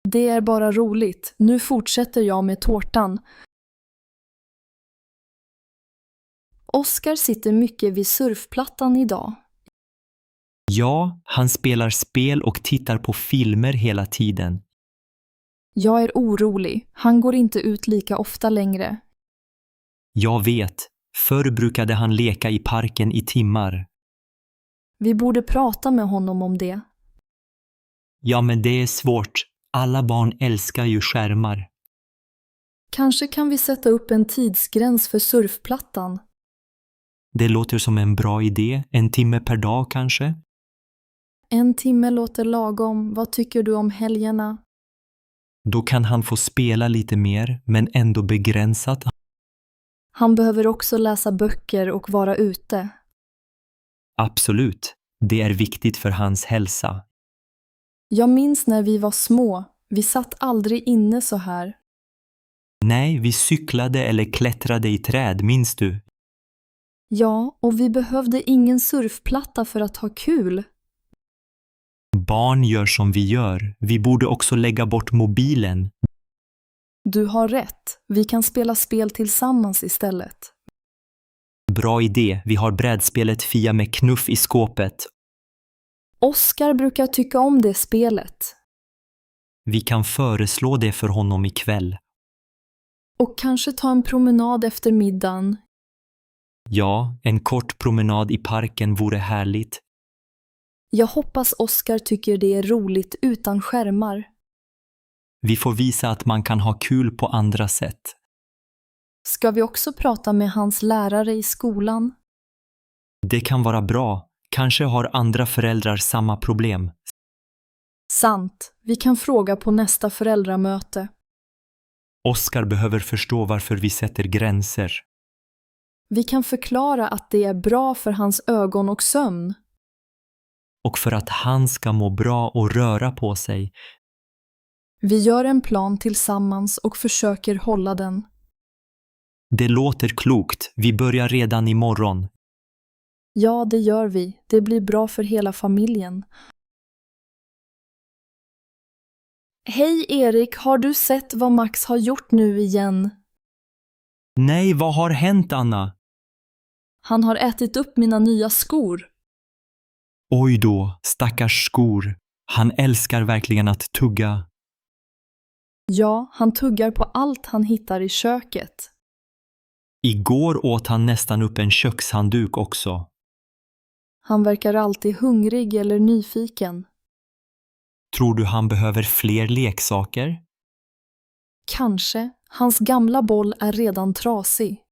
Det är bara roligt. Nu fortsätter jag med tårtan. Oskar sitter mycket vid surfplattan idag. Ja, han spelar spel och tittar på filmer hela tiden. Jag är orolig. Han går inte ut lika ofta längre. Jag vet. Förr brukade han leka i parken i timmar. Vi borde prata med honom om det. Ja, men det är svårt. Alla barn älskar ju skärmar. Kanske kan vi sätta upp en tidsgräns för surfplattan. Det låter som en bra idé. 1 timme per dag kanske? 1 timme låter lagom. Vad tycker du om helgerna? Då kan han få spela lite mer, men ändå begränsat. Han behöver också läsa böcker och vara ute. Absolut. Det är viktigt för hans hälsa. Jag minns när vi var små. Vi satt aldrig inne så här. Nej, vi cyklade eller klättrade i träd, minns du? Ja, och vi behövde ingen surfplatta för att ha kul. Barn gör som vi gör. Vi borde också lägga bort mobilen. Du har rätt. Vi kan spela spel tillsammans istället. Bra idé. Vi har brädspelet Fia med knuff i skåpet. Oskar brukar tycka om det spelet. Vi kan föreslå det för honom ikväll. Och kanske ta en promenad efter middagen. Ja, en kort promenad i parken vore härligt. Jag hoppas Oskar tycker det är roligt utan skärmar. Vi får visa att man kan ha kul på andra sätt. Ska vi också prata med hans lärare i skolan? Det kan vara bra. Kanske har andra föräldrar samma problem. Sant. Vi kan fråga på nästa föräldramöte. Oskar behöver förstå varför vi sätter gränser. Vi kan förklara att det är bra för hans ögon och sömn. Och för att han ska må bra och röra på sig. Vi gör en plan tillsammans och försöker hålla den. Det låter klokt. Vi börjar redan imorgon. Ja, det gör vi. Det blir bra för hela familjen. Hej Erik, har du sett vad Max har gjort nu igen? Nej, vad har hänt, Anna? Han har ätit upp mina nya skor. Oj då, stackars skor. Han älskar verkligen att tugga. Ja, han tuggar på allt han hittar i köket. Igår åt han nästan upp en kökshandduk också. Han verkar alltid hungrig eller nyfiken. Tror du han behöver fler leksaker? Kanske. Hans gamla boll är redan trasig.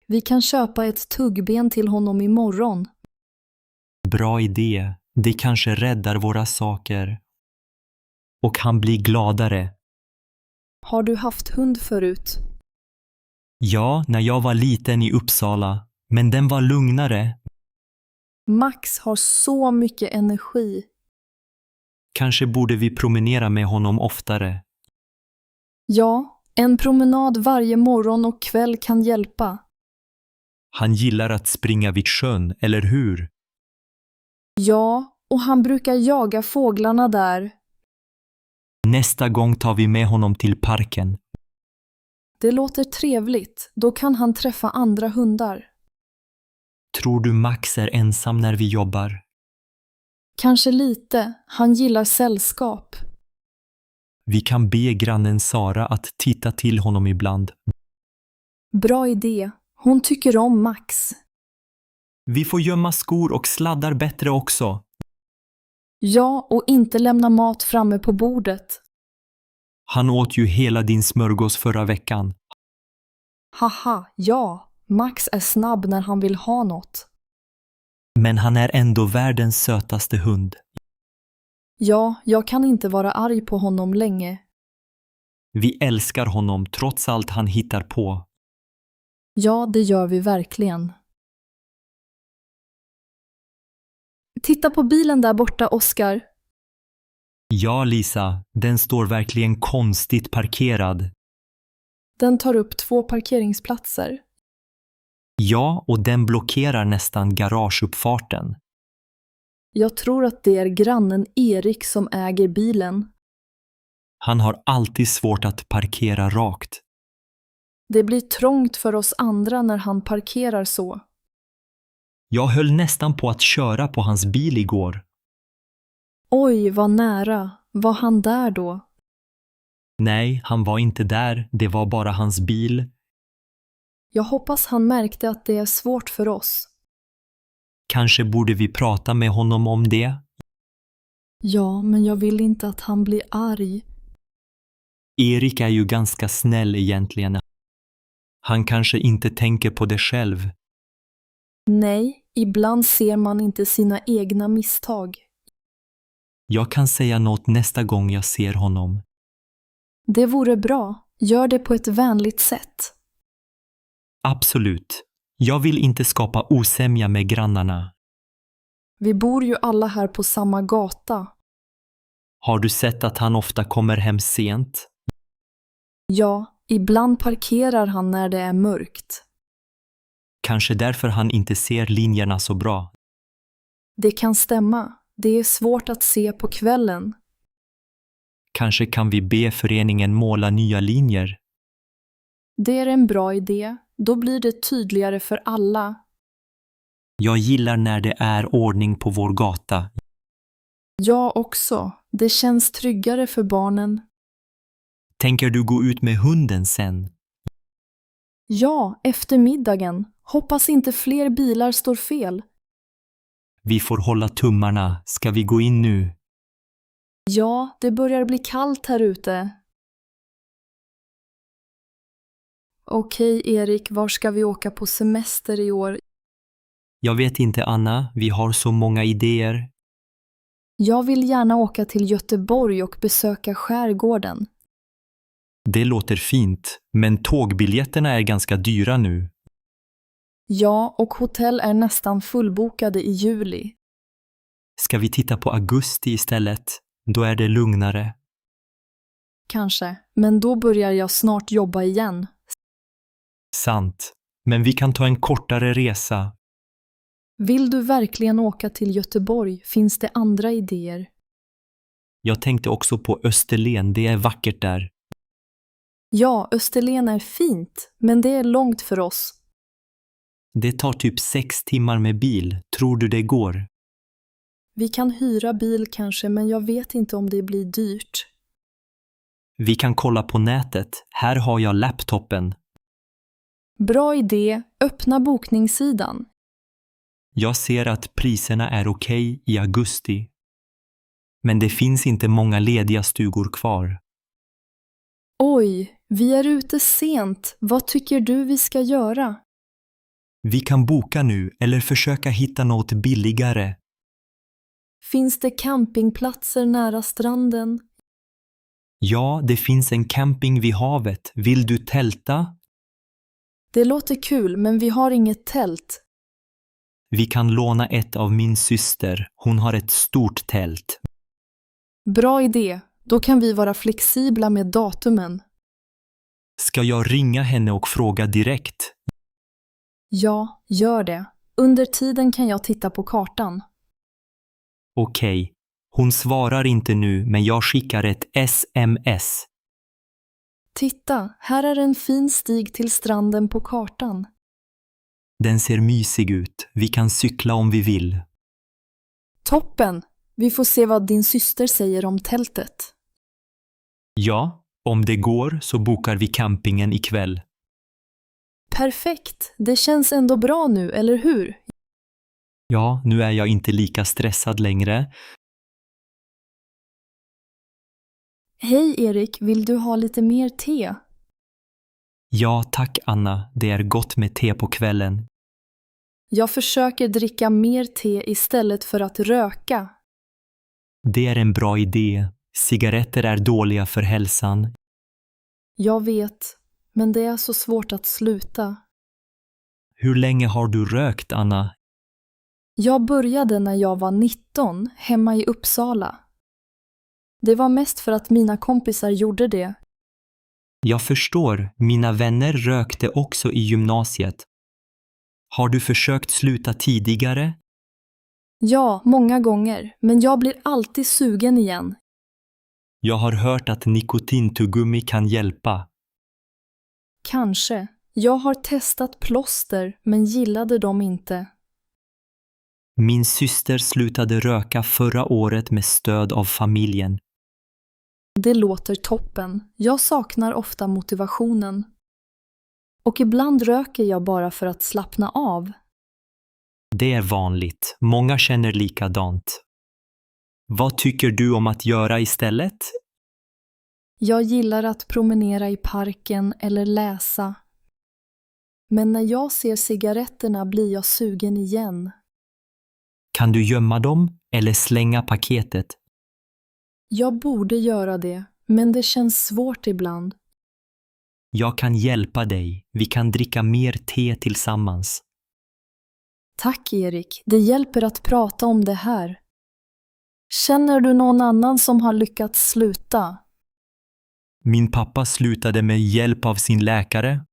Vi kan köpa ett tuggben till honom imorgon. Bra idé. Det kanske räddar våra saker. Och han blir gladare. Har du haft hund förut? Ja, när jag var liten i Uppsala. Men den var lugnare. Max har så mycket energi. Kanske borde vi promenera med honom oftare. Ja, en promenad varje morgon och kväll kan hjälpa. Han gillar att springa vid sjön, eller hur? Ja, och han brukar jaga fåglarna där. Nästa gång tar vi med honom till parken. Det låter trevligt. Då kan han träffa andra hundar. Tror du Max är ensam när vi jobbar? Kanske lite. Han gillar sällskap. Vi kan be grannen Sara att titta till honom ibland. Bra idé. Hon tycker om Max. Vi får gömma skor och sladdar bättre också. Ja, och inte lämna mat framme på bordet. Han åt ju hela din smörgås förra veckan. Haha, ja. Max är snabb när han vill ha något. Men han är ändå världens sötaste hund. Ja, jag kan inte vara arg på honom länge. Vi älskar honom trots allt han hittar på. Ja, det gör vi verkligen. Titta på bilen där borta, Oskar. Ja, Lisa, den står verkligen konstigt parkerad. Den tar upp 2 parkeringsplatser. Ja, och den blockerar nästan garageuppfarten. Jag tror att det är grannen Erik som äger bilen. Han har alltid svårt att parkera rakt. Det blir trångt för oss andra när han parkerar så. Jag höll nästan på att köra på hans bil igår. Oj, vad nära. Var han där då? Nej, han var inte där. Det var bara hans bil. Jag hoppas han märkte att det är svårt för oss. Kanske borde vi prata med honom om det? Ja, men jag vill inte att han blir arg. Erik är ju ganska snäll egentligen. Han kanske inte tänker på det själv. Nej, ibland ser man inte sina egna misstag. Jag kan säga något nästa gång jag ser honom. Det vore bra. Gör det på ett vänligt sätt. Absolut. Jag vill inte skapa osämja med grannarna. Vi bor ju alla här på samma gata. Har du sett att han ofta kommer hem sent? Ja, ibland parkerar han när det är mörkt. Kanske därför han inte ser linjerna så bra. Det kan stämma. Det är svårt att se på kvällen. Kanske kan vi be föreningen måla nya linjer. Det är en bra idé. Då blir det tydligare för alla. Jag gillar när det är ordning på vår gata. Jag också. Det känns tryggare för barnen. Tänker du gå ut med hunden sen? Ja, efter middagen. Hoppas inte fler bilar står fel. Vi får hålla tummarna. Ska vi gå in nu? Ja, det börjar bli kallt här ute. Okej, Erik, var ska vi åka på semester i år? Jag vet inte, Anna. Vi har så många idéer. Jag vill gärna åka till Göteborg och besöka skärgården. Det låter fint, men tågbiljetterna är ganska dyra nu. Ja, och hotell är nästan fullbokade i juli. Ska vi titta på augusti istället? Då är det lugnare. Kanske, men då börjar jag snart jobba igen. Sant. Men vi kan ta en kortare resa. Vill du verkligen åka till Göteborg? Finns det andra idéer? Jag tänkte också på Österlen. Det är vackert där. Ja, Österlen är fint, men det är långt för oss. Det tar typ 6 timmar med bil. Tror du det går? Vi kan hyra bil kanske, men jag vet inte om det blir dyrt. Vi kan kolla på nätet. Här har jag laptopen. Bra idé, öppna bokningssidan. Jag ser att priserna är okej i augusti. Men det finns inte många lediga stugor kvar. Oj, vi är ute sent. Vad tycker du vi ska göra? Vi kan boka nu eller försöka hitta något billigare. Finns det campingplatser nära stranden? Ja, det finns en camping vid havet. Vill du tälta? Det låter kul, men vi har inget tält. Vi kan låna ett av min syster. Hon har ett stort tält. Bra idé. Då kan vi vara flexibla med datumen. Ska jag ringa henne och fråga direkt? Ja, gör det. Under tiden kan jag titta på kartan. Okej. Hon svarar inte nu, men jag skickar ett SMS. Titta, här är en fin stig till stranden på kartan. Den ser mysig ut. Vi kan cykla om vi vill. Toppen! Vi får se vad din syster säger om tältet. Ja, om det går så bokar vi campingen ikväll. Perfekt! Det känns ändå bra nu, eller hur? Ja, nu är jag inte lika stressad längre. Hej Erik, vill du ha lite mer te? Ja, tack Anna. Det är gott med te på kvällen. Jag försöker dricka mer te istället för att röka. Det är en bra idé. Cigaretter är dåliga för hälsan. Jag vet, men det är så svårt att sluta. Hur länge har du rökt, Anna? Jag började när jag var 19, hemma i Uppsala. Det var mest för att mina kompisar gjorde det. Jag förstår. Mina vänner rökte också i gymnasiet. Har du försökt sluta tidigare? Ja, många gånger, men jag blir alltid sugen igen. Jag har hört att nikotintuggummi kan hjälpa. Kanske. Jag har testat plåster, men gillade dem inte. Min syster slutade röka förra året med stöd av familjen. Det låter toppen. Jag saknar ofta motivationen. Och ibland röker jag bara för att slappna av. Det är vanligt. Många känner likadant. Vad tycker du om att göra istället? Jag gillar att promenera i parken eller läsa. Men när jag ser cigaretterna blir jag sugen igen. Kan du gömma dem eller slänga paketet? Jag borde göra det, men det känns svårt ibland. Jag kan hjälpa dig. Vi kan dricka mer te tillsammans. Tack Erik, det hjälper att prata om det här. Känner du någon annan som har lyckats sluta? Min pappa slutade med hjälp av sin läkare.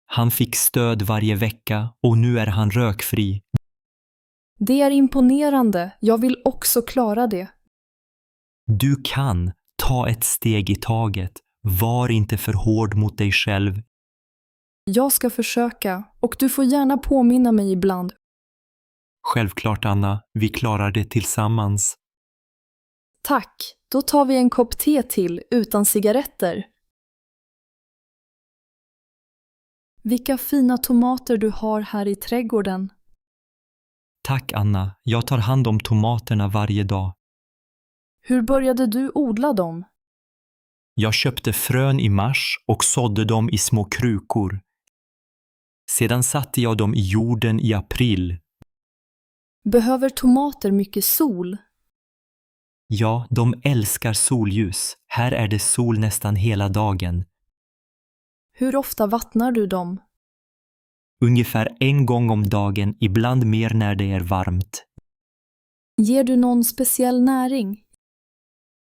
Han fick stöd varje vecka och nu är han rökfri. Det är imponerande. Jag vill också klara det. Du kan ta ett steg i taget. Var inte för hård mot dig själv. Jag ska försöka och du får gärna påminna mig ibland. Självklart, Anna. Vi klarar det tillsammans. Tack, då tar vi en kopp te till utan cigaretter. Vilka fina tomater du har här i trädgården. Tack, Anna. Jag tar hand om tomaterna varje dag. Hur började du odla dem? Jag köpte frön i mars och sådde dem i små krukor. Sedan satte jag dem i jorden i april. Behöver tomater mycket sol? Ja, de älskar solljus. Här är det sol nästan hela dagen. Hur ofta vattnar du dem? Ungefär en gång om dagen, ibland mer när det är varmt. Ger du någon speciell näring?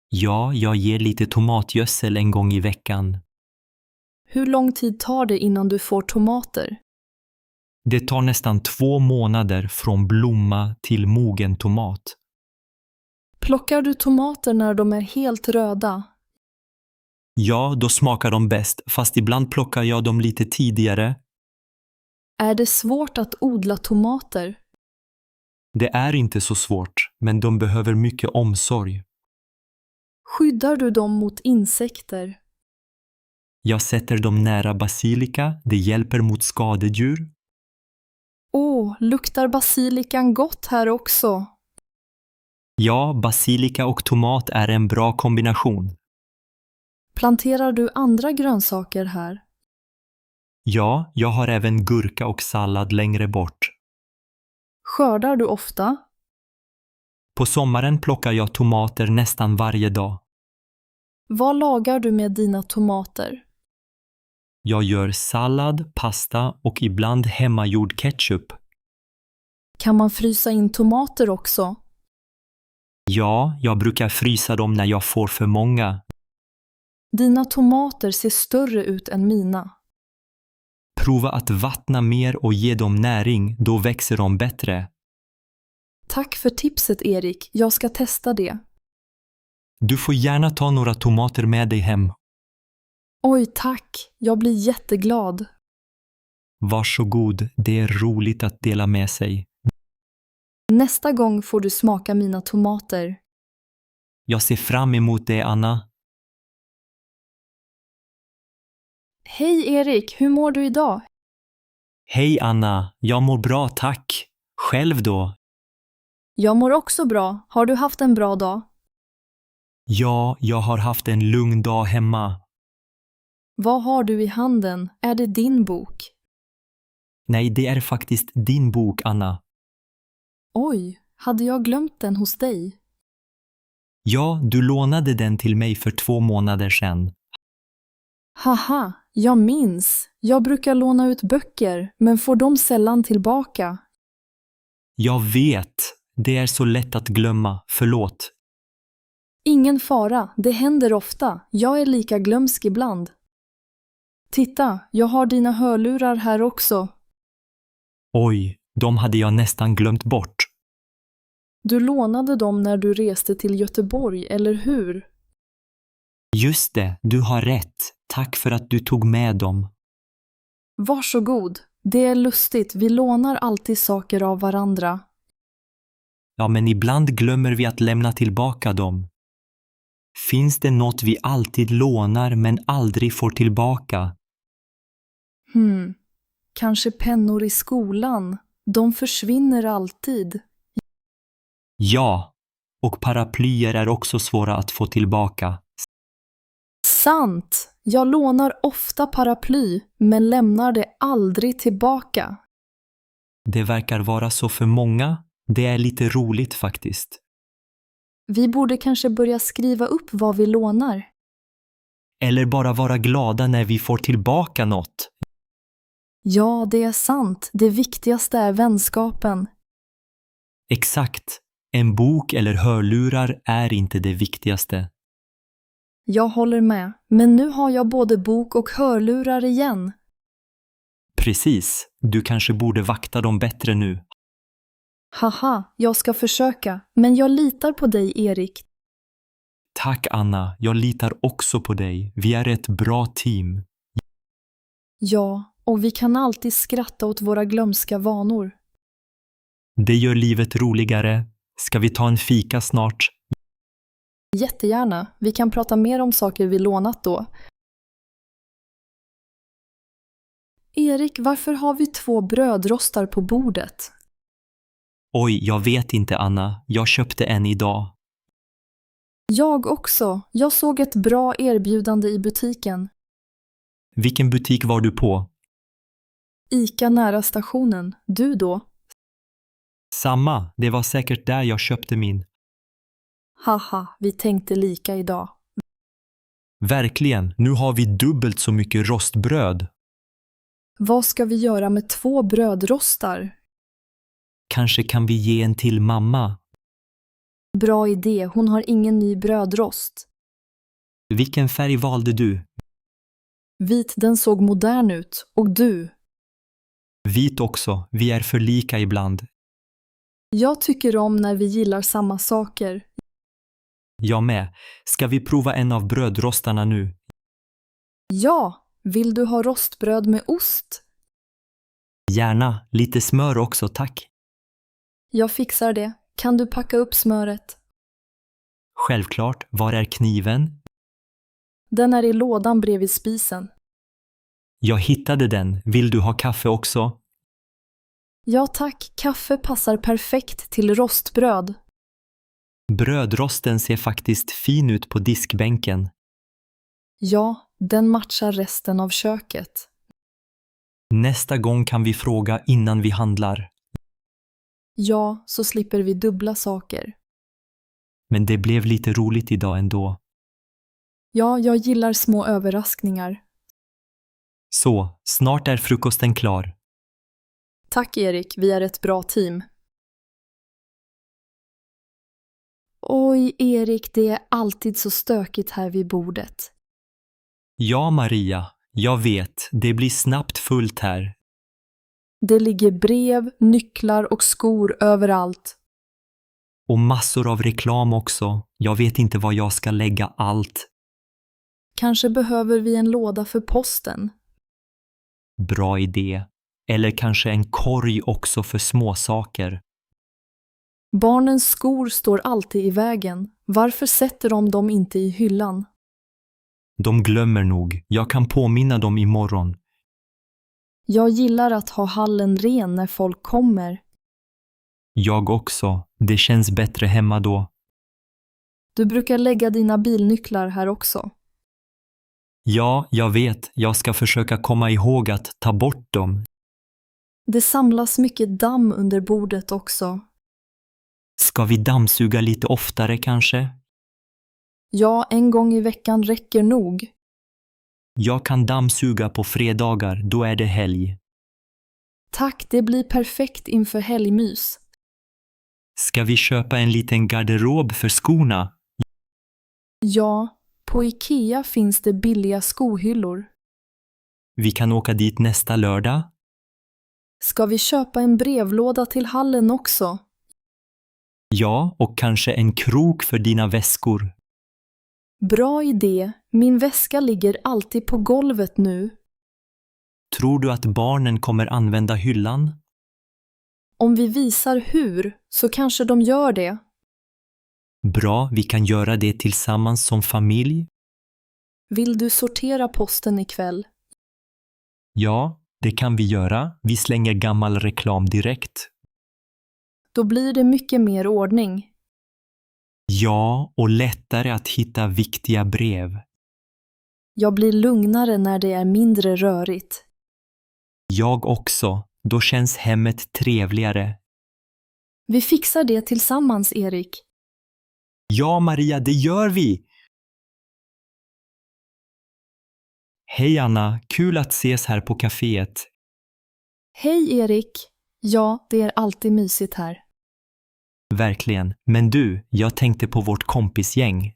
Ja, jag ger lite tomatgödsel en gång i veckan. Hur lång tid tar det innan du får tomater? Det tar nästan 2 månader från blomma till mogen tomat. Plockar du tomater när de är helt röda? Ja, då smakar de bäst, fast ibland plockar jag dem lite tidigare. Är det svårt att odla tomater? Det är inte så svårt, men de behöver mycket omsorg. Skyddar du dem mot insekter? Jag sätter dem nära basilika, det hjälper mot skadedjur. Luktar basilikan gott här också? Ja, basilika och tomat är en bra kombination. Planterar du andra grönsaker här? Ja, jag har även gurka och sallad längre bort. Skördar du ofta? På sommaren plockar jag tomater nästan varje dag. Vad lagar du med dina tomater? Jag gör sallad, pasta och ibland hemmagjord ketchup. Kan man frysa in tomater också? Ja, jag brukar frysa dem när jag får för många. Dina tomater ser större ut än mina. Prova att vattna mer och ge dem näring, då växer de bättre. Tack för tipset Erik, jag ska testa det. Du får gärna ta några tomater med dig hem. Oj, tack. Jag blir jätteglad. Varsågod, det är roligt att dela med sig. Nästa gång får du smaka mina tomater. Jag ser fram emot det, Anna. Hej Erik, hur mår du idag? Hej Anna, jag mår bra, tack. Själv då? Jag mår också bra. Har du haft en bra dag? Ja, jag har haft en lugn dag hemma. Vad har du i handen? Är det din bok? Nej, det är faktiskt din bok, Anna. Oj, hade jag glömt den hos dig? Ja, du lånade den till mig för 2 månader sedan. Haha, jag minns. Jag brukar låna ut böcker, men får dem sällan tillbaka. Jag vet. Det är så lätt att glömma. Förlåt. Ingen fara, det händer ofta. Jag är lika glömsk ibland. Titta, jag har dina hörlurar här också. Oj, de hade jag nästan glömt bort. Du lånade dem när du reste till Göteborg, eller hur? Just det, du har rätt. Tack för att du tog med dem. Varsågod. Det är lustigt, vi lånar alltid saker av varandra. Ja, men ibland glömmer vi att lämna tillbaka dem. Finns det något vi alltid lånar men aldrig får tillbaka? Kanske pennor i skolan. De försvinner alltid. Ja, och paraplyer är också svåra att få tillbaka. Sant! Jag lånar ofta paraply, men lämnar det aldrig tillbaka. Det verkar vara så för många. Det är lite roligt faktiskt. Vi borde kanske börja skriva upp vad vi lånar. Eller bara vara glada när vi får tillbaka något. Ja, det är sant. Det viktigaste är vänskapen. Exakt. En bok eller hörlurar är inte det viktigaste. Jag håller med, men nu har jag både bok och hörlurar igen. Precis. Du kanske borde vakta dem bättre nu. Haha, jag ska försöka, men jag litar på dig, Erik. Tack, Anna. Jag litar också på dig. Vi är ett bra team. Ja, och vi kan alltid skratta åt våra glömska vanor. Det gör livet roligare. Ska vi ta en fika snart? Jättegärna. Vi kan prata mer om saker vi lånat då. Erik, varför har vi 2 brödrostar på bordet? Oj, jag vet inte, Anna. Jag köpte en idag. Jag också. Jag såg ett bra erbjudande i butiken. Vilken butik var du på? ICA nära stationen. Du då? Samma. Det var säkert där jag köpte min. Haha, vi tänkte lika idag. Verkligen. Nu har vi dubbelt så mycket rostbröd. Vad ska vi göra med 2 brödrostar? Kanske kan vi ge en till mamma. Bra idé, hon har ingen ny brödrost. Vilken färg valde du? Vit, den såg modern ut. Och du? Vit också. Vi är för lika ibland. Jag tycker om när vi gillar samma saker. Jag med. Ska vi prova en av brödrostarna nu? Ja, vill du ha rostbröd med ost? Gärna. Lite smör också, tack. Jag fixar det. Kan du packa upp smöret? Självklart. Var är kniven? Den är i lådan bredvid spisen. Jag hittade den. Vill du ha kaffe också? Ja tack, kaffe passar perfekt till rostbröd. Brödrosten ser faktiskt fin ut på diskbänken. Ja, den matchar resten av köket. Nästa gång kan vi fråga innan vi handlar. Ja, så slipper vi dubbla saker. Men det blev lite roligt idag ändå. Ja, jag gillar små överraskningar. Så, snart är frukosten klar. Tack Erik, vi är ett bra team. Oj Erik, det är alltid så stökigt här vid bordet. Ja, Maria. Jag vet. Det blir snabbt fullt här. Det ligger brev, nycklar och skor överallt. Och massor av reklam också. Jag vet inte var jag ska lägga allt. Kanske behöver vi en låda för posten. Bra idé. Eller kanske en korg också för småsaker. Barnens skor står alltid i vägen. Varför sätter de dem inte i hyllan? De glömmer nog. Jag kan påminna dem imorgon. Jag gillar att ha hallen ren när folk kommer. Jag också. Det känns bättre hemma då. Du brukar lägga dina bilnycklar här också. Ja, jag vet. Jag ska försöka komma ihåg att ta bort dem. Det samlas mycket damm under bordet också. Ska vi dammsuga lite oftare kanske? Ja, en gång i veckan räcker nog. Jag kan dammsuga på fredagar, då är det helg. Tack, det blir perfekt inför helgmys. Ska vi köpa en liten garderob för skorna? Ja, på IKEA finns det billiga skohyllor. Vi kan åka dit nästa lördag. Ska vi köpa en brevlåda till hallen också? Ja, och kanske en krok för dina väskor. Bra idé. Min väska ligger alltid på golvet nu. Tror du att barnen kommer använda hyllan? Om vi visar hur, så kanske de gör det. Bra, vi kan göra det tillsammans som familj. Vill du sortera posten ikväll? Ja, det kan vi göra. Vi slänger gammal reklam direkt. Då blir det mycket mer ordning. Ja, och lättare att hitta viktiga brev. Jag blir lugnare när det är mindre rörigt. Jag också. Då känns hemmet trevligare. Vi fixar det tillsammans, Erik. Ja, Maria, det gör vi! Hej Anna, kul att ses här på kaféet. Hej, Erik. Ja, det är alltid mysigt här. Verkligen. Men du, jag tänkte på vårt kompisgäng.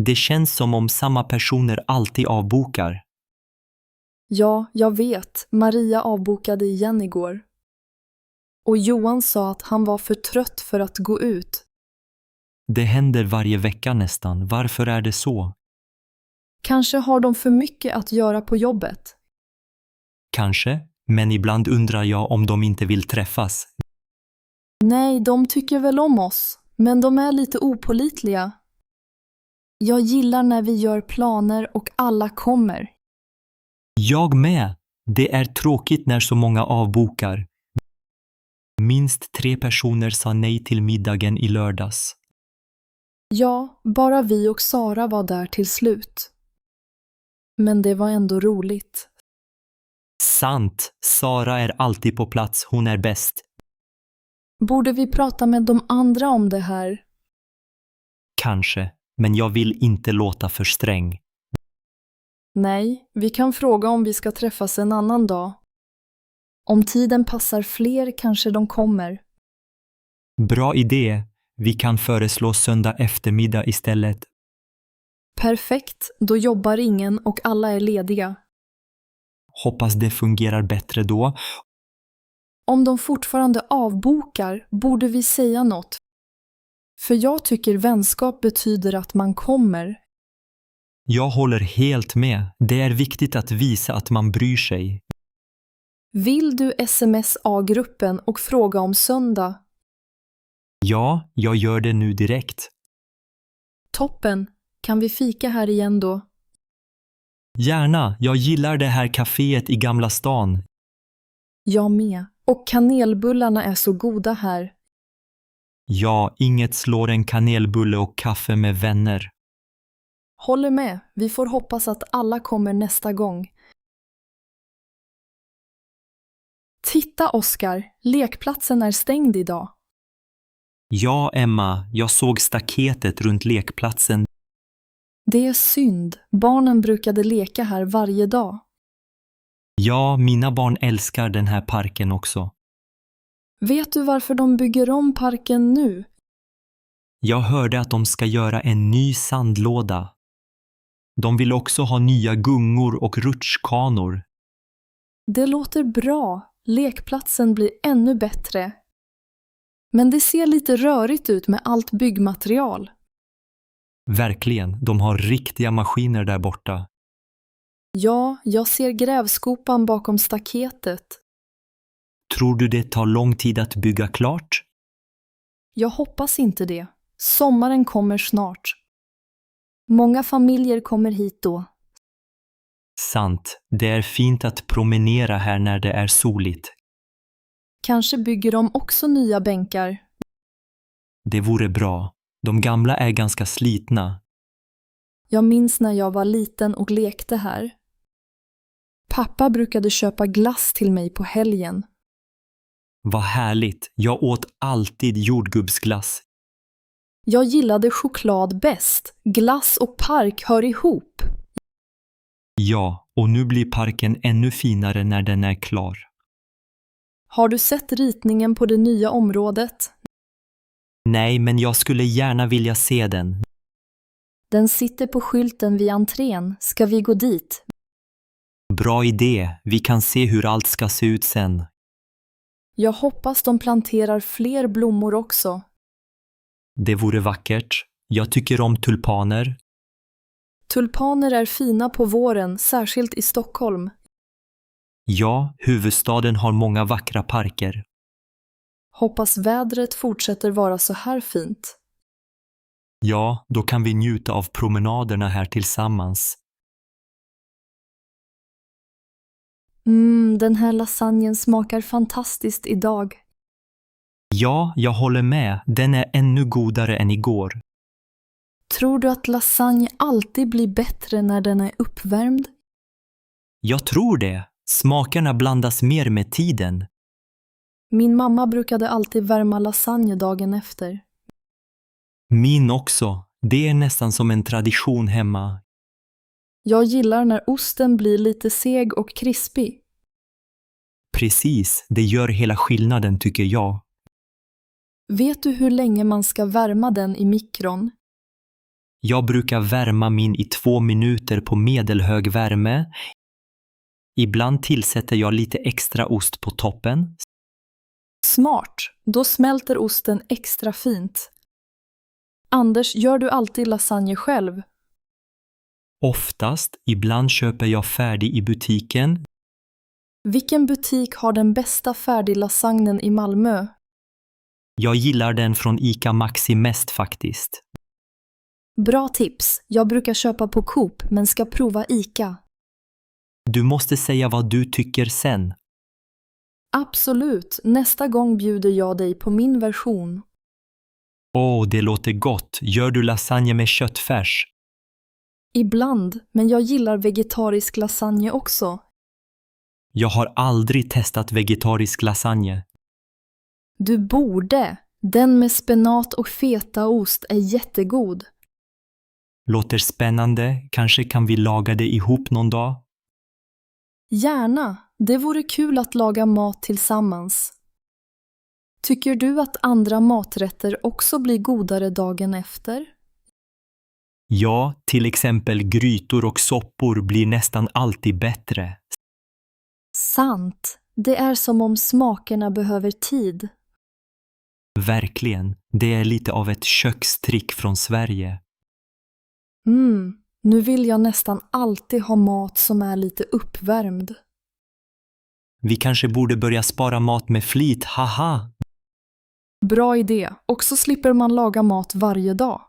Det känns som om samma personer alltid avbokar. Ja, jag vet. Maria avbokade igen igår. Och Johan sa att han var för trött för att gå ut. Det händer varje vecka nästan. Varför är det så? Kanske har de för mycket att göra på jobbet. Kanske, men ibland undrar jag om de inte vill träffas. Nej, de tycker väl om oss, men de är lite opålitliga. Jag gillar när vi gör planer och alla kommer. Jag med! Det är tråkigt när så många avbokar. Minst 3 personer sa nej till middagen i lördags. Ja, bara vi och Sara var där till slut. Men det var ändå roligt. Sant! Sara är alltid på plats, hon är bäst. Borde vi prata med de andra om det här? Kanske, men jag vill inte låta för sträng. Nej, vi kan fråga om vi ska träffas en annan dag. Om tiden passar fler kanske de kommer. Bra idé! Vi kan föreslå söndag eftermiddag istället. Perfekt, då jobbar ingen och alla är lediga. Hoppas det fungerar bättre då. Om de fortfarande avbokar borde vi säga något. För jag tycker vänskap betyder att man kommer. Jag håller helt med. Det är viktigt att visa att man bryr sig. Vill du SMS-A-gruppen och fråga om söndag? Ja, jag gör det nu direkt. Toppen, kan vi fika här igen då? Gärna, jag gillar det här kaféet i Gamla stan. Jag med. Och kanelbullarna är så goda här. Ja, inget slår en kanelbulle och kaffe med vänner. Håller med, vi får hoppas att alla kommer nästa gång. Titta Oskar, lekplatsen är stängd idag. Ja, Emma, jag såg staketet runt lekplatsen. Det är synd, barnen brukade leka här varje dag. Ja, mina barn älskar den här parken också. Vet du varför de bygger om parken nu? Jag hörde att de ska göra en ny sandlåda. De vill också ha nya gungor och rutschkanor. Det låter bra, lekplatsen blir ännu bättre. Men det ser lite rörigt ut med allt byggmaterial. Verkligen, de har riktiga maskiner där borta. Ja, jag ser grävskopan bakom staketet. Tror du det tar lång tid att bygga klart? Jag hoppas inte det. Sommaren kommer snart. Många familjer kommer hit då. Sant, det är fint att promenera här när det är soligt. Kanske bygger de också nya bänkar. Det vore bra. De gamla är ganska slitna. Jag minns när jag var liten och lekte här. Pappa brukade köpa glass till mig på helgen. Vad härligt. Jag åt alltid jordgubbsglass. Jag gillade choklad bäst. Glass och park hör ihop. Ja, och nu blir parken ännu finare när den är klar. Har du sett ritningen på det nya området? Nej, men jag skulle gärna vilja se den. Den sitter på skylten vid entrén. Ska vi gå dit? Bra idé. Vi kan se hur allt ska se ut sen. Jag hoppas de planterar fler blommor också. Det vore vackert. Jag tycker om tulpaner. Tulpaner är fina på våren, särskilt i Stockholm. Ja, huvudstaden har många vackra parker. Hoppas vädret fortsätter vara så här fint. Ja, då kan vi njuta av promenaderna här tillsammans. Den här lasagnen smakar fantastiskt idag. Ja, jag håller med. Den är ännu godare än igår. Tror du att lasagne alltid blir bättre när den är uppvärmd? Jag tror det. Smakerna blandas mer med tiden. Min mamma brukade alltid värma lasagne dagen efter. Min också. Det är nästan som en tradition hemma. Jag gillar när osten blir lite seg och krispig. Precis, det gör hela skillnaden tycker jag. Vet du hur länge man ska värma den i mikron? Jag brukar värma min i 2 minuter på medelhög värme. Ibland tillsätter jag lite extra ost på toppen. Smart, då smälter osten extra fint. Anders, gör du alltid lasagne själv? Oftast, ibland köper jag färdig i butiken. Vilken butik har den bästa färdiglasagnen i Malmö? Jag gillar den från ICA Maxi mest faktiskt. Bra tips. Jag brukar köpa på Coop men ska prova ICA. Du måste säga vad du tycker sen. Absolut. Nästa gång bjuder jag dig på min version. Det låter gott. Gör du lasagne med köttfärs? Ibland, men jag gillar vegetarisk lasagne också. Jag har aldrig testat vegetarisk lasagne. Du borde. Den med spenat och fetaost är jättegod. Låter spännande. Kanske kan vi laga det ihop någon dag? Gärna. Det vore kul att laga mat tillsammans. Tycker du att andra maträtter också blir godare dagen efter? Ja, till exempel grytor och soppor blir nästan alltid bättre. Sant. Det är som om smakerna behöver tid. Verkligen. Det är lite av ett kökstrick från Sverige. Nu vill jag nästan alltid ha mat som är lite uppvärmd. Vi kanske borde börja spara mat med flit, haha! Bra idé. Och så slipper man laga mat varje dag.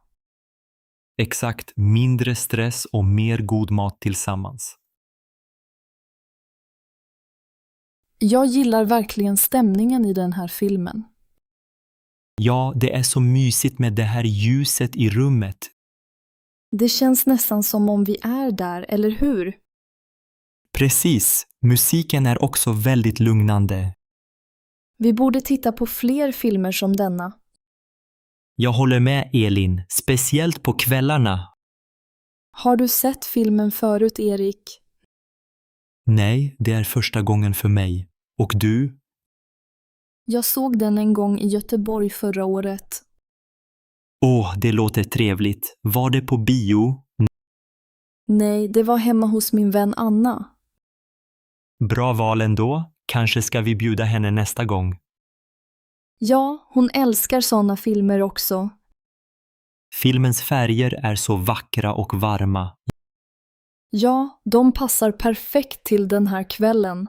Exakt, mindre stress och mer god mat tillsammans. Jag gillar verkligen stämningen i den här filmen. Ja, det är så mysigt med det här ljuset i rummet. Det känns nästan som om vi är där, eller hur? Precis, musiken är också väldigt lugnande. Vi borde titta på fler filmer som denna. Jag håller med Elin, speciellt på kvällarna. Har du sett filmen förut, Erik? Nej, det är första gången för mig. Och du? Jag såg den en gång i Göteborg förra året. Det låter trevligt. Var det på bio? Nej, det var hemma hos min vän Anna. Bra val ändå. Kanske ska vi bjuda henne nästa gång. Ja, hon älskar såna filmer också. Filmens färger är så vackra och varma. Ja, de passar perfekt till den här kvällen.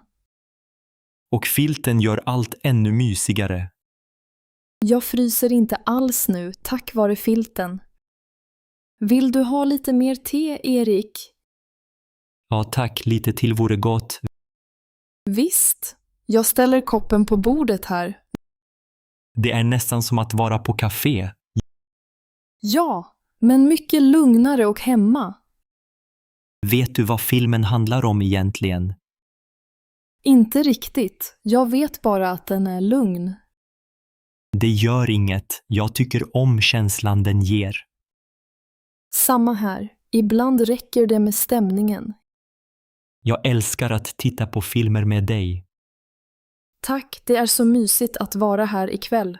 Och filten gör allt ännu mysigare. Jag fryser inte alls nu, tack vare filten. Vill du ha lite mer te, Erik? Ja tack, lite till vore gott. Visst. Jag ställer koppen på bordet här. Det är nästan som att vara på café. Ja, men mycket lugnare och hemma. Vet du vad filmen handlar om egentligen? Inte riktigt. Jag vet bara att den är lugn. Det gör inget. Jag tycker om känslan den ger. Samma här. Ibland räcker det med stämningen. Jag älskar att titta på filmer med dig. Tack, det är så mysigt att vara här ikväll.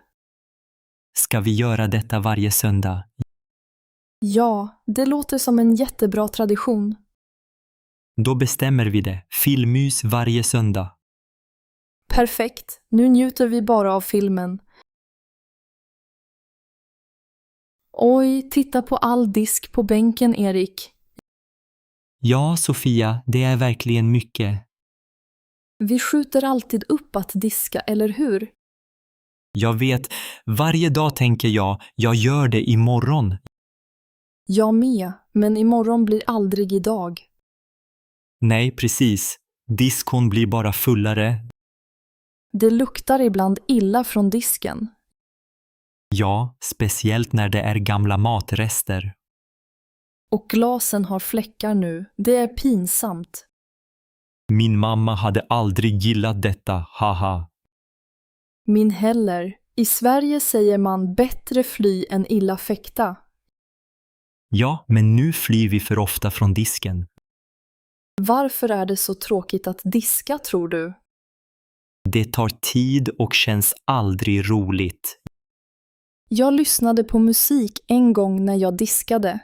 Ska vi göra detta varje söndag? Ja, det låter som en jättebra tradition. Då bestämmer vi det. Filmmys varje söndag. Perfekt. Nu njuter vi bara av filmen. Oj, titta på all disk på bänken, Erik. Ja, Sofia, det är verkligen mycket. Vi skjuter alltid upp att diska, eller hur? Jag vet, varje dag tänker jag gör det imorgon. Jag med, men imorgon blir aldrig idag. Nej, precis. Diskon blir bara fullare. Det luktar ibland illa från disken. Ja, speciellt när det är gamla matrester. Och glasen har fläckar nu. Det är pinsamt. Min mamma hade aldrig gillat detta, haha. Min heller. I Sverige säger man bättre fly än illa fäkta. Ja, men nu flyr vi för ofta från disken. Varför är det så tråkigt att diska, tror du? Det tar tid och känns aldrig roligt. Jag lyssnade på musik en gång när jag diskade.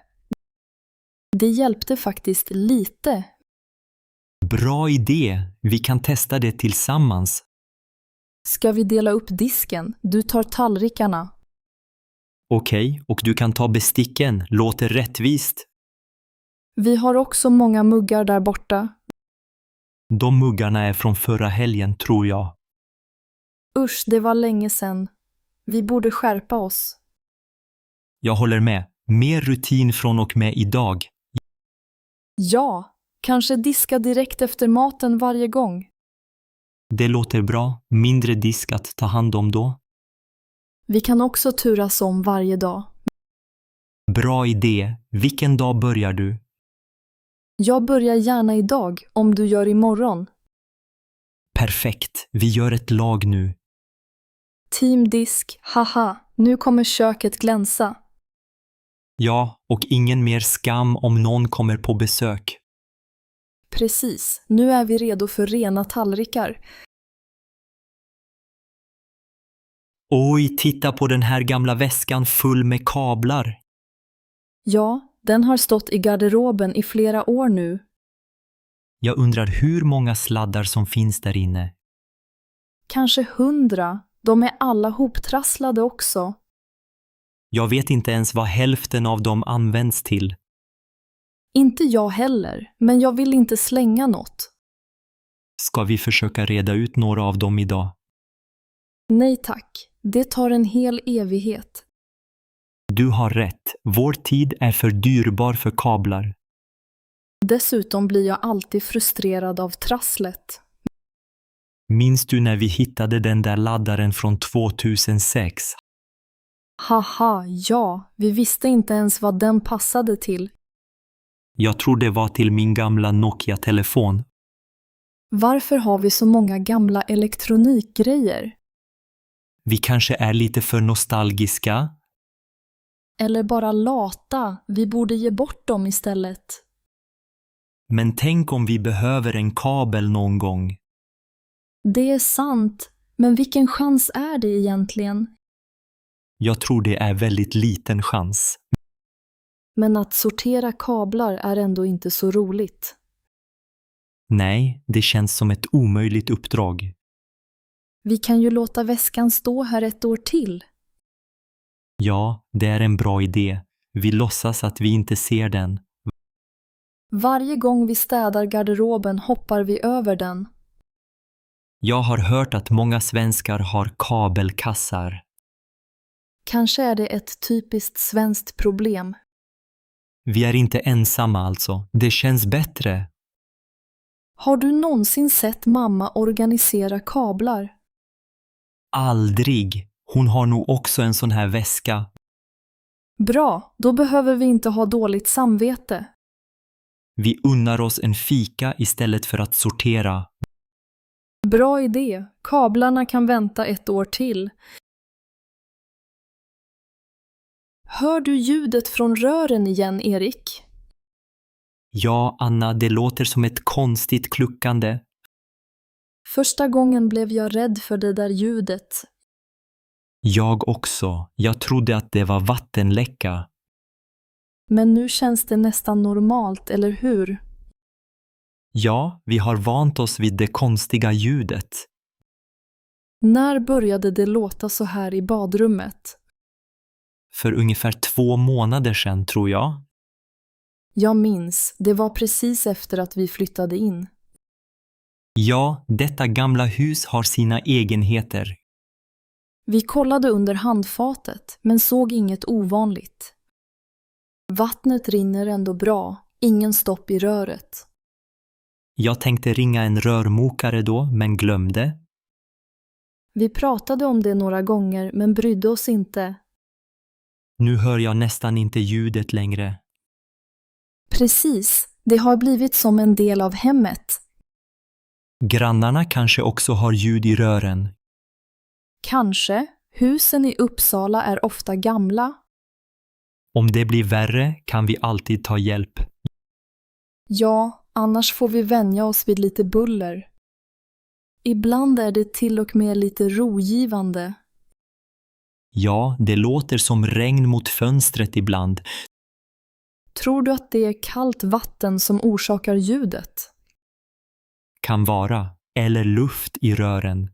Det hjälpte faktiskt lite. Bra idé, vi kan testa det tillsammans. Ska vi dela upp disken? Du tar tallrikarna. Okej, och du kan ta besticken, låter rättvist. Vi har också många muggar där borta. De muggarna är från förra helgen, tror jag. Usch, det var länge sedan. Vi borde skärpa oss. Jag håller med. Mer rutin från och med idag. Ja, kanske diska direkt efter maten varje gång. Det låter bra. Mindre disk att ta hand om då. Vi kan också turas om varje dag. Bra idé. Vilken dag börjar du? Jag börjar gärna idag, om du gör imorgon. Perfekt. Vi gör ett lag nu. Teamdisk, haha, nu kommer köket glänsa. Ja, och ingen mer skam om någon kommer på besök. Precis, nu är vi redo för rena tallrikar. Oj, titta på den här gamla väskan full med kablar. Ja, den har stått i garderoben i flera år nu. Jag undrar hur många sladdar som finns där inne. Kanske 100. De är alla hoptrasslade också. Jag vet inte ens vad hälften av dem används till. Inte jag heller, men jag vill inte slänga något. Ska vi försöka reda ut några av dem idag? Nej tack, det tar en hel evighet. Du har rätt. Vår tid är för dyrbar för kablar. Dessutom blir jag alltid frustrerad av trasslet. Minns du när vi hittade den där laddaren från 2006? Haha, ja, vi visste inte ens vad den passade till. Jag tror det var till min gamla Nokia-telefon. Varför har vi så många gamla elektronikgrejer? Vi kanske är lite för nostalgiska. Eller bara lata, vi borde ge bort dem istället. Men tänk om vi behöver en kabel någon gång. Det är sant, men vilken chans är det egentligen? Jag tror det är väldigt liten chans. Men att sortera kablar är ändå inte så roligt. Nej, det känns som ett omöjligt uppdrag. Vi kan ju låta väskan stå här ett år till. Ja, det är en bra idé. Vi låtsas att vi inte ser den. Varje gång vi städar garderoben hoppar vi över den. Jag har hört att många svenskar har kabelkassar. Kanske är det ett typiskt svenskt problem. Vi är inte ensamma alltså. Det känns bättre. Har du någonsin sett mamma organisera kablar? Aldrig. Hon har nog också en sån här väska. Bra, då behöver vi inte ha dåligt samvete. Vi unnar oss en fika istället för att sortera. Bra idé. Kablarna kan vänta 1 år till. Hör du ljudet från rören igen, Erik? Ja, Anna, det låter som ett konstigt kluckande. Första gången blev jag rädd för det där ljudet. Jag också. Jag trodde att det var vattenläcka. Men nu känns det nästan normalt, eller hur? Ja, vi har vant oss vid det konstiga ljudet. När började det låta så här i badrummet? För ungefär 2 månader sedan, tror jag. Jag minns, det var precis efter att vi flyttade in. Ja, detta gamla hus har sina egenheter. Vi kollade under handfatet, men såg inget ovanligt. Vattnet rinner ändå bra, ingen stopp i röret. Jag tänkte ringa en rörmokare då, men glömde. Vi pratade om det några gånger, men brydde oss inte. Nu hör jag nästan inte ljudet längre. Precis, det har blivit som en del av hemmet. Grannarna kanske också har ljud i rören. Kanske, husen i Uppsala är ofta gamla. Om det blir värre kan vi alltid ta hjälp. Ja, annars får vi vänja oss vid lite buller. Ibland är det till och med lite rogivande. Ja, det låter som regn mot fönstret ibland. Tror du att det är kallt vatten som orsakar ljudet? Kan vara. Eller luft i rören.